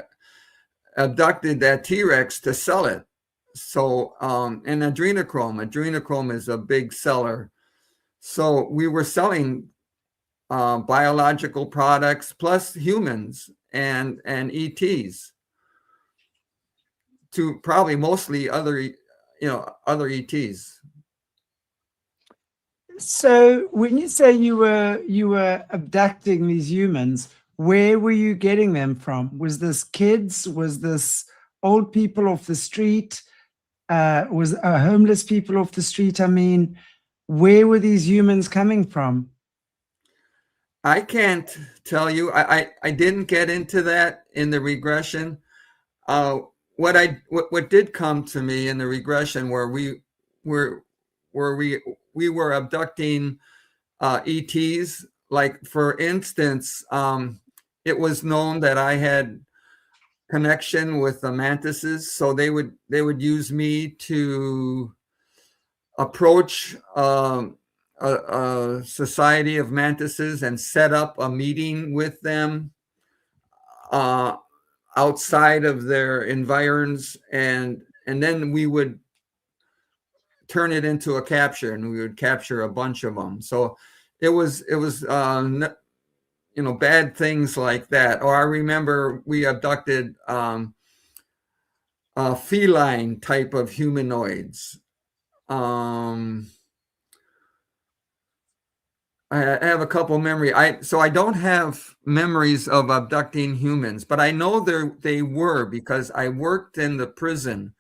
abducted that T-Rex to sell it. So, and adrenochrome is a big seller. So we were selling biological products plus humans and ETs to probably mostly other ETs. So when you say you were abducting these humans, where were you getting them from? Was this kids? Was this old people off the street? Was homeless people off the street? I mean, where were these humans coming from? I can't tell you. I didn't get into that in the regression. What did come to me in the regression where we were abducting ETs. Like, for instance, it was known that I had connection with the Mantises, so they would use me to approach a society of Mantises and set up a meeting with them outside of their environs, and then we would turn it into a capture, and we would capture a bunch of them. So it was bad things like that. Or I remember we abducted feline type of humanoids. I have a couple memory. I don't have memories of abducting humans, but I know they were, because I worked in the prison,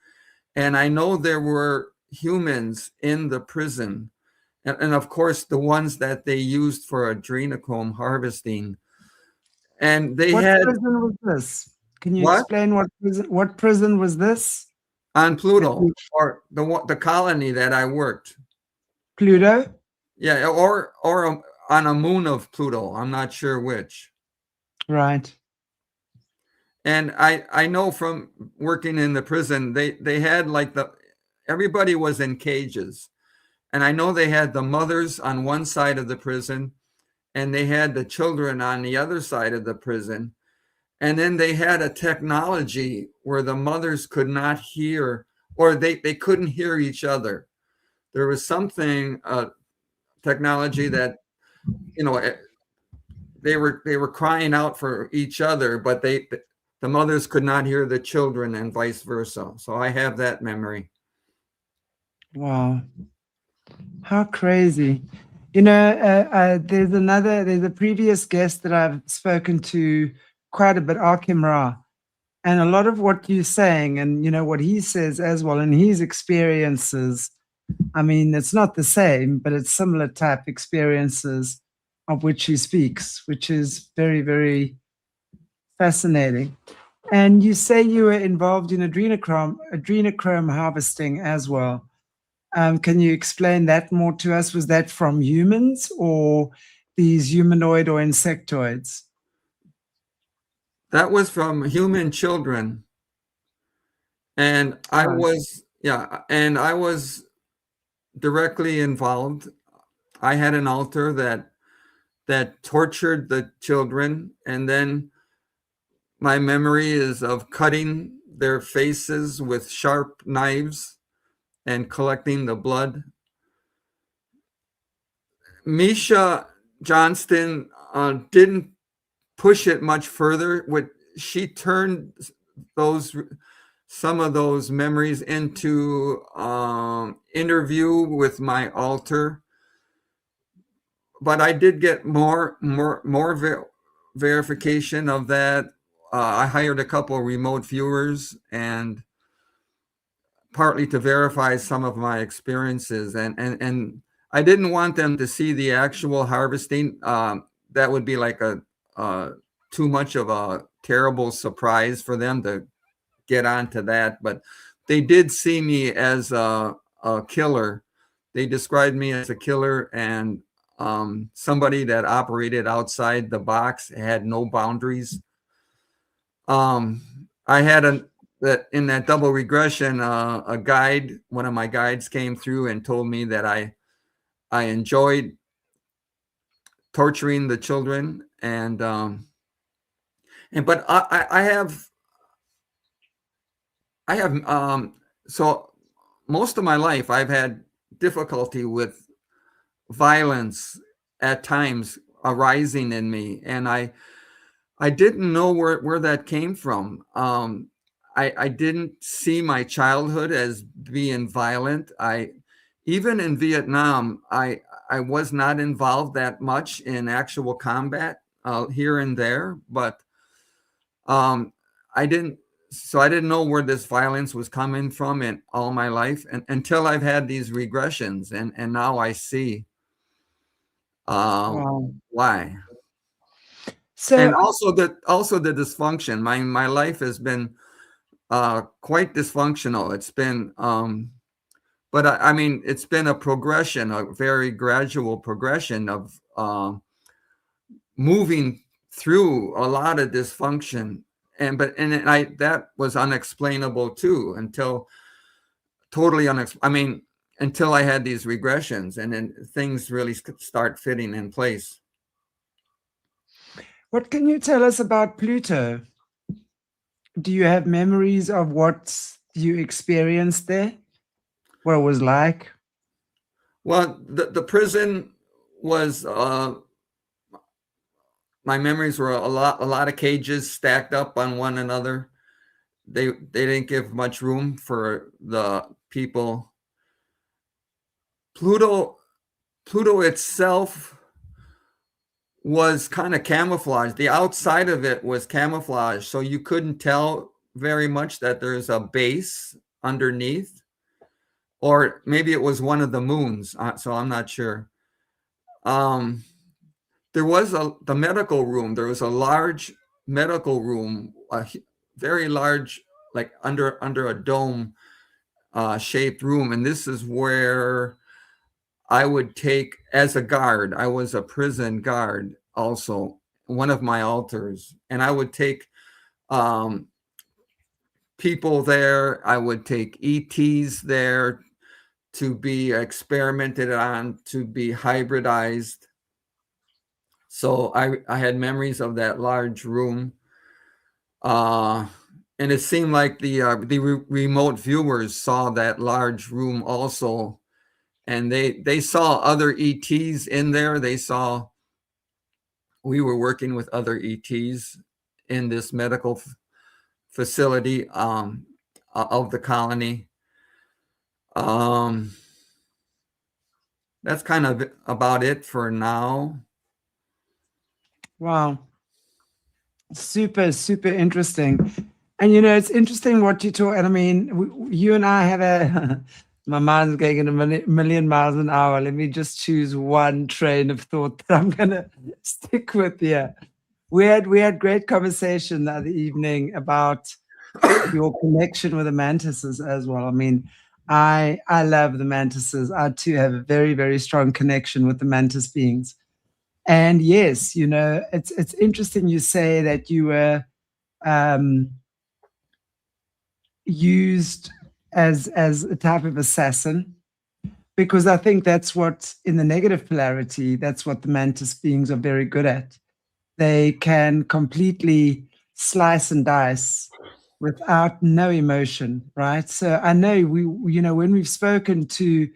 and I know there were humans in the prison, and of course the ones that they used for adrenochrome harvesting. And they What had prison was this? Can you what explain what prison was this? on Pluto, or the colony that I worked. Pluto? Yeah, or on a moon of Pluto. I'm not sure which. Right. And I know from working in the prison, they had like everybody was in cages. And I know they had the mothers on one side of the prison, and they had the children on the other side of the prison. And then they had a technology where the mothers could not hear, or they couldn't hear each other. There was something, technology that, they were crying out for each other, but the mothers could not hear the children, and vice versa. So I have that memory. Wow. How crazy. There's a previous guest that I've spoken to quite a bit, Akim Ra. And a lot of what you're saying, and what he says as well, and his experiences, I mean, it's not the same, but it's similar type experiences of which he speaks, which is very, very fascinating. And you say you were involved in adrenochrome harvesting as well. Can you explain that more to us? Was that from humans or these humanoid or insectoids? That was from human children. And I was directly involved. I had an altar that tortured the children, and then my memory is of cutting their faces with sharp knives and collecting the blood. Misha Johnston didn't push it much further. She turned some of those memories into interview with my alter, but I did get more verification of that. I hired a couple of remote viewers, and partly to verify some of my experiences, and I didn't want them to see the actual harvesting. That would be like a too much of a terrible surprise for them to get onto that. But they did see me as a killer. They described me as a killer, and somebody that operated outside the box, had no boundaries. I had in that double regression, a guide, one of my guides came through and told me that I enjoyed torturing the children, but I have so most of my life I've had difficulty with violence at times arising in me, and I didn't know where that came from. I didn't see my childhood as being violent. Even in Vietnam, I was not involved that much in actual combat, here and there, but I didn't know where this violence was coming from in all my life, and until I've had these regressions, and now I see Wow. why. So, And also the dysfunction. My life has been quite dysfunctional. It's been but I mean, it's been a progression, a very gradual progression of moving through a lot of dysfunction, and that was unexplainable too, until until I had these regressions, and then things really start fitting in place. what can you tell us about Pluto? Do you have memories of what you experienced there? What it was like? Well, the prison was my memories were a lot of cages stacked up on one another. They didn't give much room for the people. Pluto itself was kind of camouflaged. The outside of it was camouflaged, so you couldn't tell very much that there's a base underneath, or maybe it was one of the moons. So I'm not sure. There was the medical room. There was a large medical room, a very large, like under a dome shaped room, and this is where I would take, as a guard, I was a prison guard also, one of my altars, and I would take people there. I would take ETs there to be experimented on, to be hybridized. So I had memories of that large room. And it seemed like the remote viewers saw that large room also, and they saw other ETs in there. They saw we were working with other ETs in this medical facility of the colony. That's kind of about it for now. Wow. Super, super interesting. And it's interesting what you talk. And I mean, you and I have my mind's going in a million miles an hour. Let me just choose one train of thought that I'm going to stick with here. We had great conversation the other evening about your connection with the mantises as well. I mean, I love the mantises. I too have a very, very strong connection with the mantis beings. And yes, it's interesting you say that you were used as a type of assassin, because I think that's what, in the negative polarity, that's what the mantis beings are very good at. They can completely slice and dice without no emotion, right? So I know when we've spoken to,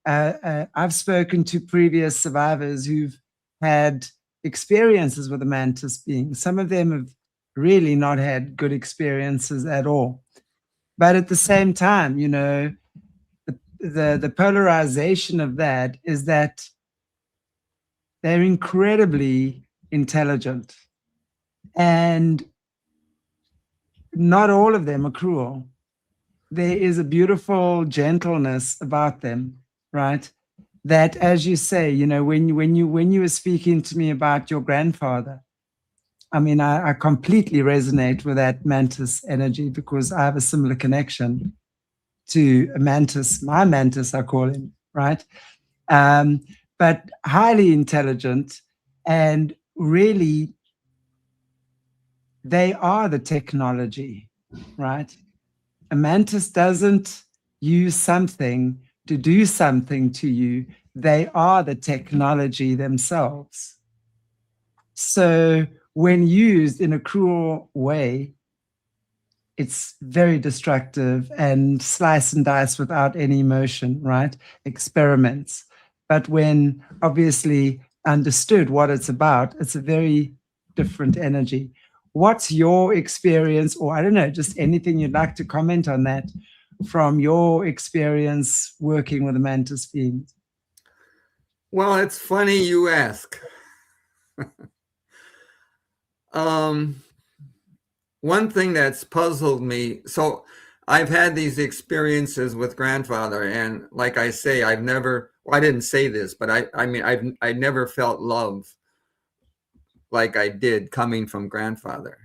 I've spoken to previous survivors who've had experiences with the mantis beings. Some of them have really not had good experiences at all. But at the same time, you know, the polarization of that is that they're incredibly intelligent, and not all of them are cruel. There is a beautiful gentleness about them, right? That, as you say, you know, when you were speaking to me about your grandfather, I mean, I completely resonate with that mantis energy, because I have a similar connection to a mantis, my mantis, I call him, right? But highly intelligent, and really, they are the technology, right? A mantis doesn't use something to do something to you. They are the technology themselves. So when used in a cruel way, it's very destructive and slice and dice without any emotion, right? Experiments. But when obviously understood what it's about, it's a very different energy. What's your experience, or I don't know, just anything you'd like to comment on that from your experience working with the mantis beings? Well, it's funny you ask. One thing that's puzzled me, so I've had these experiences with grandfather, and like I say, I've never, well, I didn't say this, but I mean, I never felt love like I did coming from grandfather.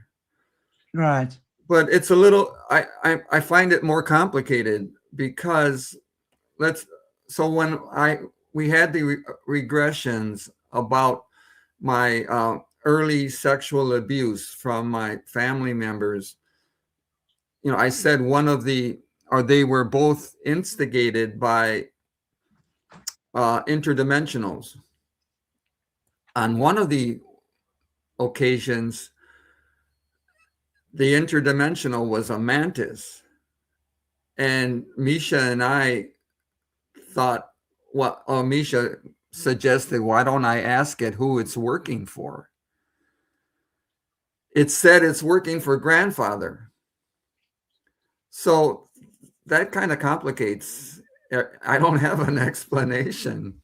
Right. But it's a little, I find it more complicated, because so when we had the regressions about my early sexual abuse from my family members, you know, I said they were both instigated by interdimensionals. On one of the occasions, the interdimensional was a mantis. And Misha and I thought, Misha suggested, why don't I ask it who it's working for? It said it's working for grandfather. So that kind of complicates. I don't have an explanation.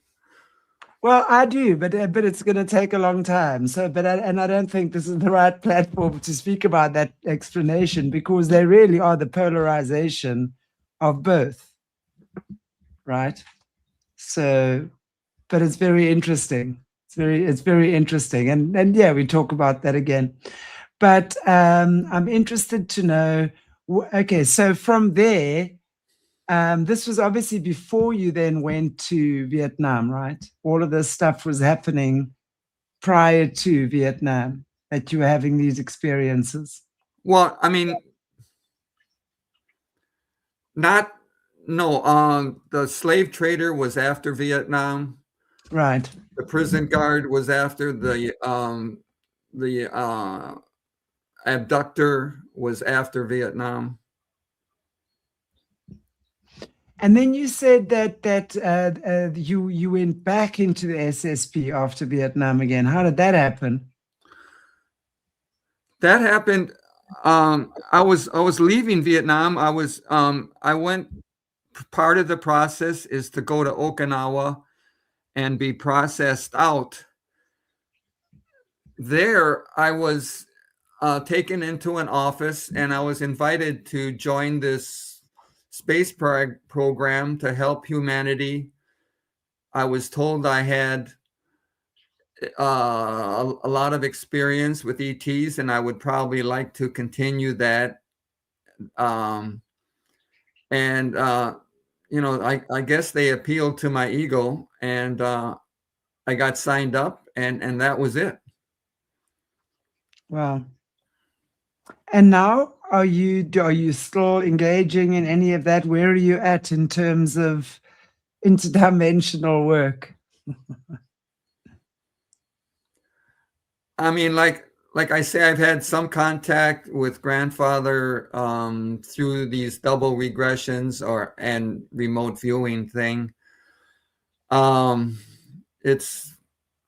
Well, I do, but it's going to take a long time. So, and I don't think this is the right platform to speak about that explanation, because they really are the polarization of both, right? So, but it's very interesting. It's very interesting, and yeah, we talk about that again. But I'm interested to know. Okay, so from there. This was obviously before you then went to Vietnam, right? All of this stuff was happening prior to Vietnam, that you were having these experiences. Well, I mean, the slave trader was after Vietnam. Right. The prison guard was after the abductor was after Vietnam. And then you said that you went back into the SSP after Vietnam again. How did that happen? That happened. I was leaving Vietnam. I went. Part of the process is to go to Okinawa and be processed out. There, I was taken into an office, and I was invited to join this space program to help humanity. I was told I had a lot of experience with ETs, and I would probably like to continue that. And you know, I guess they appealed to my ego, and I got signed up, and that was it. Wow. And now, are you still engaging in any of that? Where are you at in terms of interdimensional work? I mean, like I say, I've had some contact with grandfather through these double regressions and remote viewing thing. It's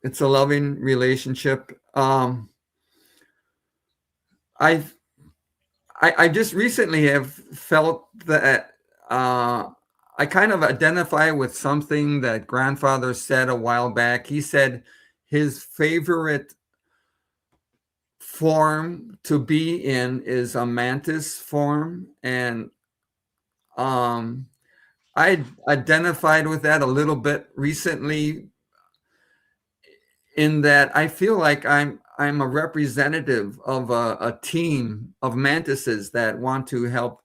it's a loving relationship. I just recently have felt that I kind of identify with something that grandfather said a while back. He said his favorite form to be in is a mantis form, and I identified with that a little bit recently, in that I feel like I'm a representative of a team of mantises that want to help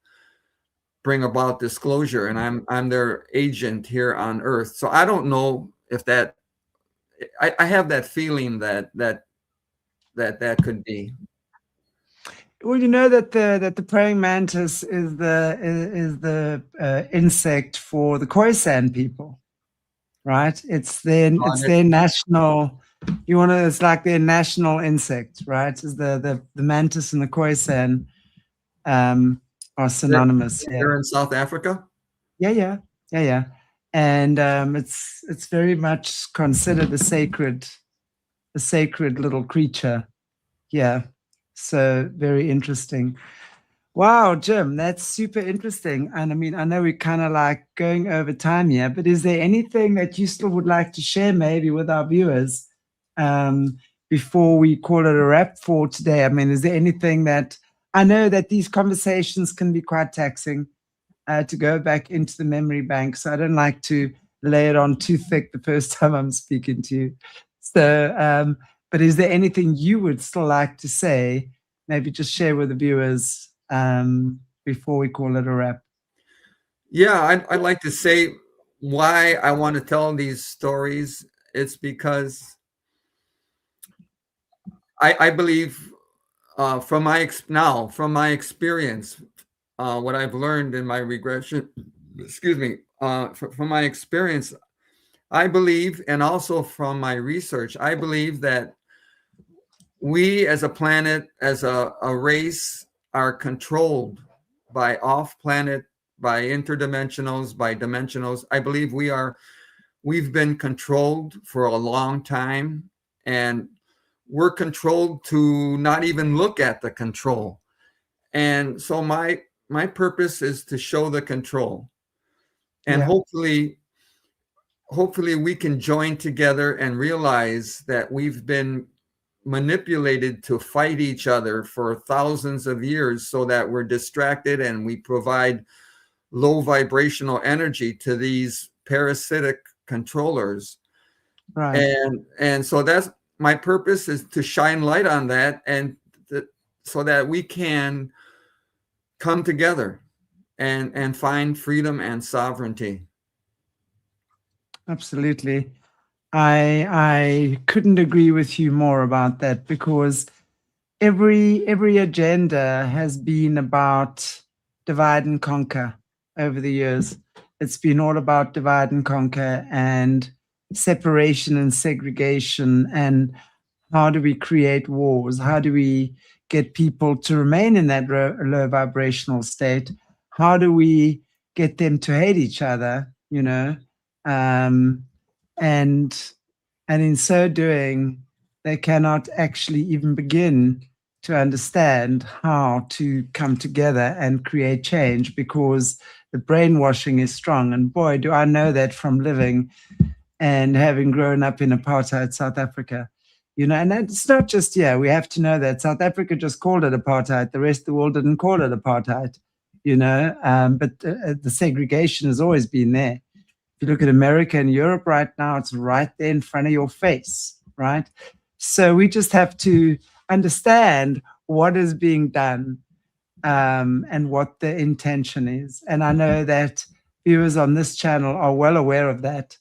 bring about disclosure, and I'm their agent here on Earth. So I don't know if that I have that feeling that could be. Well, you know that the praying mantis is the insect for the Khoisan people, right? It's their national. You want to? It's like their national insect, right? Is the mantis and the Khoisan are synonymous. They're in South Africa. Yeah. And it's very much considered a sacred little creature. Yeah. So very interesting. Wow, Jim, that's super interesting. And I mean, I know we're kind of like going over time here, but is there anything that you still would like to share maybe with our viewers before we call it a wrap for today? I mean, is there anything that I know that these conversations can be quite taxing to go back into the memory bank. So I don't like to lay it on too thick the first time I'm speaking to you. So, but is there anything you would still like to say? Maybe just share with the viewers before we call it a wrap. Yeah, I'd like to say why I want to tell these stories. It's because I believe from my experience, what I've learned in my regression, from my experience, I believe, and also from my research, I believe that we as a planet, as a race, are controlled by off-planet, by interdimensionals, by dimensionals. I believe we've been controlled for a long time, and we're controlled to not even look at the control. And so my purpose is to show the control. And hopefully we can join together and realize that we've been manipulated to fight each other for thousands of years, so that we're distracted and we provide low vibrational energy to these parasitic controllers. Right. And so that's my purpose, is to shine light on that, and so that we can come together and find freedom and sovereignty. Absolutely. I couldn't agree with you more about that, because every agenda has been about divide and conquer over the years. It's been all about divide and conquer and separation and segregation, and how do we create wars? How do we get people to remain in that low vibrational state? How do we get them to hate each other? You know, and in so doing, they cannot actually even begin to understand how to come together and create change, because the brainwashing is strong. And boy, do I know that from living and having grown up in apartheid South Africa. You know, and it's not just, we have to know that South Africa just called it apartheid. The rest of the world didn't call it apartheid, you know, but the segregation has always been there. If you look at America and Europe right now, it's right there in front of your face, right? So we just have to understand what is being done and what the intention is. And I know that viewers on this channel are well aware of that.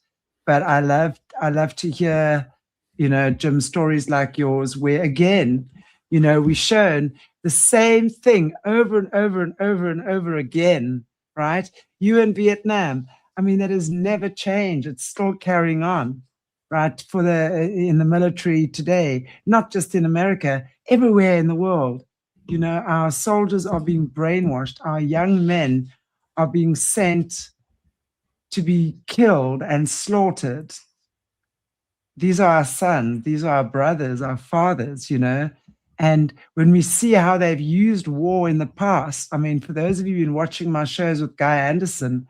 But I love to hear, you know, Jim, stories like yours, where again, you know, we've shown the same thing over and over and over and over again, right? You in Vietnam, I mean, that has never changed. It's still carrying on, right? In the military today, not just in America, everywhere in the world. You know, our soldiers are being brainwashed. Our young men are being sent to be killed and slaughtered these are our sons, these are our brothers, our fathers, you know. And when we see how they've used war in the past, I mean, for those of you who've been watching my shows with Guy Anderson,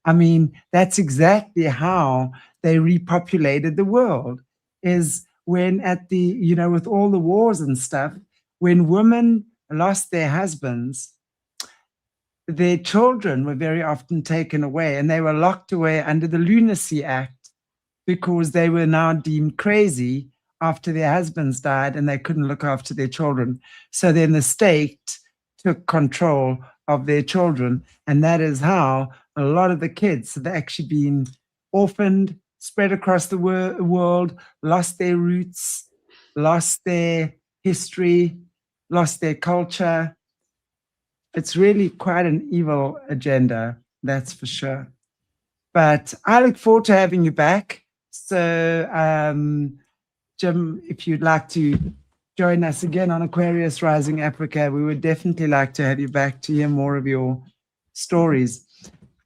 I mean, that's exactly how they repopulated the world, is when at the, you know, with all the wars and stuff, when women lost their husbands, their children were very often taken away and they were locked away under the Lunacy Act because they were now deemed crazy after their husbands died and they couldn't look after their children. So then the state took control of their children. And that is how a lot of the kids have actually been orphaned, spread across the world, lost their roots, lost their history, lost their culture. It's really quite an evil agenda, that's for sure. But I look forward to having you back. So, Jim, if you'd like to join us again on Aquarius Rising Africa, we would definitely like to have you back to hear more of your stories.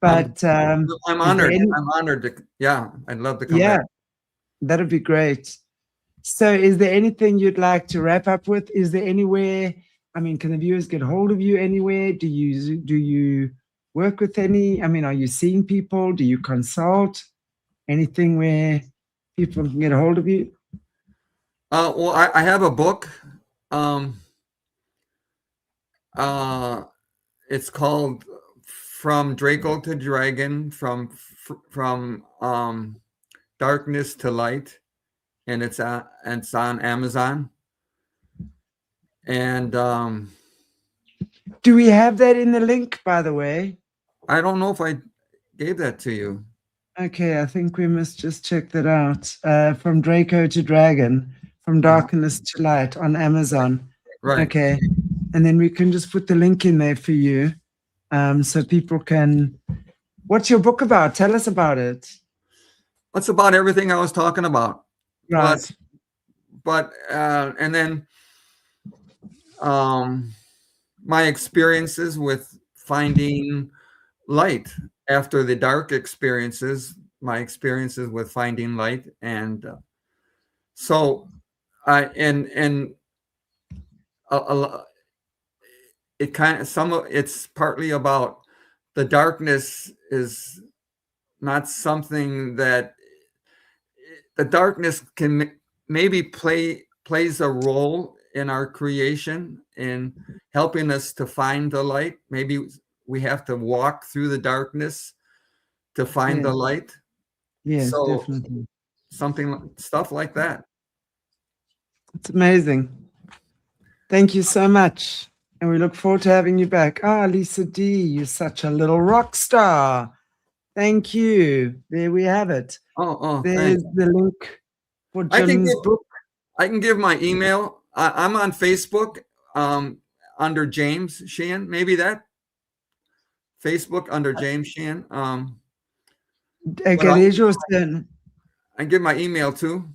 But I'm honored. I'm honored to, yeah, I'd love to come back. That'd be great. So is there anything you'd like to wrap up with? Is there anywhere, I mean, can the viewers get hold of you anywhere? Do you work with any, I mean, are you seeing people? Do you consult? Anything where people can get a hold of you? Well, I have a book. It's called From Draco to Dragon, from Darkness to Light, and it's on Amazon. And do we have that in the link, by the way? I don't know if I gave that to you. Okay, I think we must just check that out. From Draco to Dragon, From Darkness to Light on Amazon. Right. Okay. And then we can just put the link in there for you, so people can. What's your book about? Tell us about it. It's about everything I was talking about. Right. But and then my experiences with finding light after the dark experiences, my experiences with finding light. And so it kind of, it's partly about the darkness is not something that the darkness can maybe plays a role in our creation in helping us to find the light. Maybe we have to walk through the darkness to find the light. Yes, so definitely. Stuff like that. It's amazing. Thank you so much. And we look forward to having you back. Ah, Lisa D, you're such a little rock star. Thank you. There we have it. There's the link for Jim's book. I can give my email. I'm on Facebook under James Sheahan. Maybe that. Facebook under James Sheahan. Okay, there's your turn. I give my email too.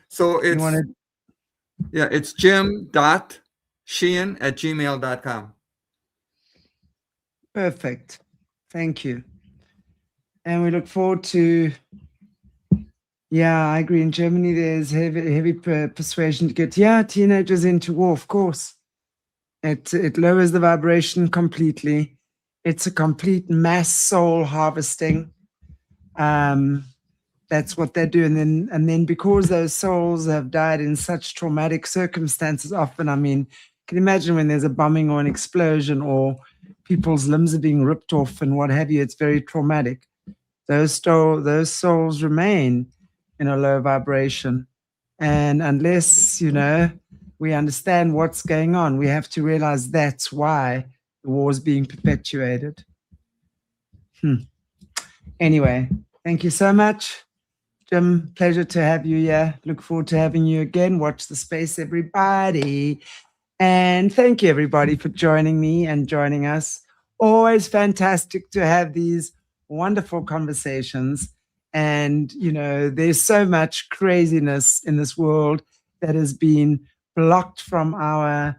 So it's it's jim.sheahan@gmail.com. Perfect. Thank you. And we look forward to, yeah, I agree. In Germany, there's heavy persuasion to get, teenagers into war, of course. It lowers the vibration completely. It's a complete mass soul harvesting. That's what they do. And then because those souls have died in such traumatic circumstances, often, I mean, can you imagine when there's a bombing or an explosion or people's limbs are being ripped off and what have you? It's very traumatic. Those souls remain in a low vibration. And unless, we understand what's going on, we have to realize that's why the war is being perpetuated. Anyway, thank you so much, Jim. Pleasure to have you here. Look forward to having you again. Watch the space, everybody. And thank you, everybody, for joining me and joining us. Always fantastic to have these wonderful conversations. And, there's so much craziness in this world that has been blocked from our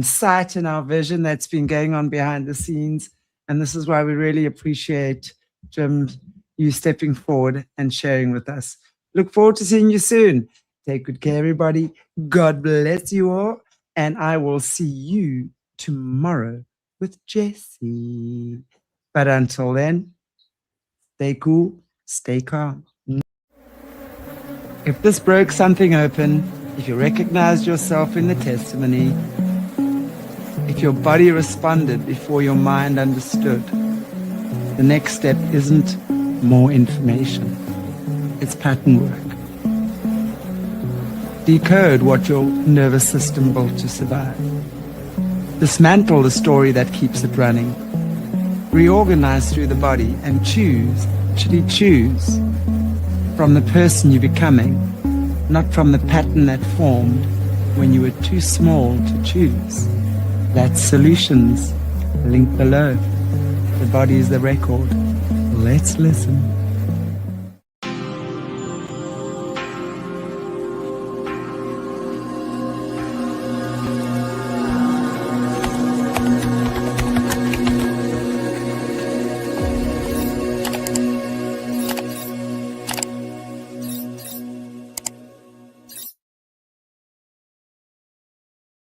sight and our vision that's been going on behind the scenes. And this is why we really appreciate, Jim, you stepping forward and sharing with us. Look forward to seeing you soon. Take good care, everybody. God bless you all. And I will see you tomorrow with Jessie. But until then, stay cool, stay calm. If this broke something open, if you recognized yourself in the testimony, if your body responded before your mind understood, the next step isn't more information. It's pattern work. Decode what your nervous system built to survive. Dismantle the story that keeps it running. Reorganize through the body and choose, actually choose, from the person you're becoming, not from the pattern that formed when you were too small to choose. That's Solutions. Link below. The body is the record. Let's listen.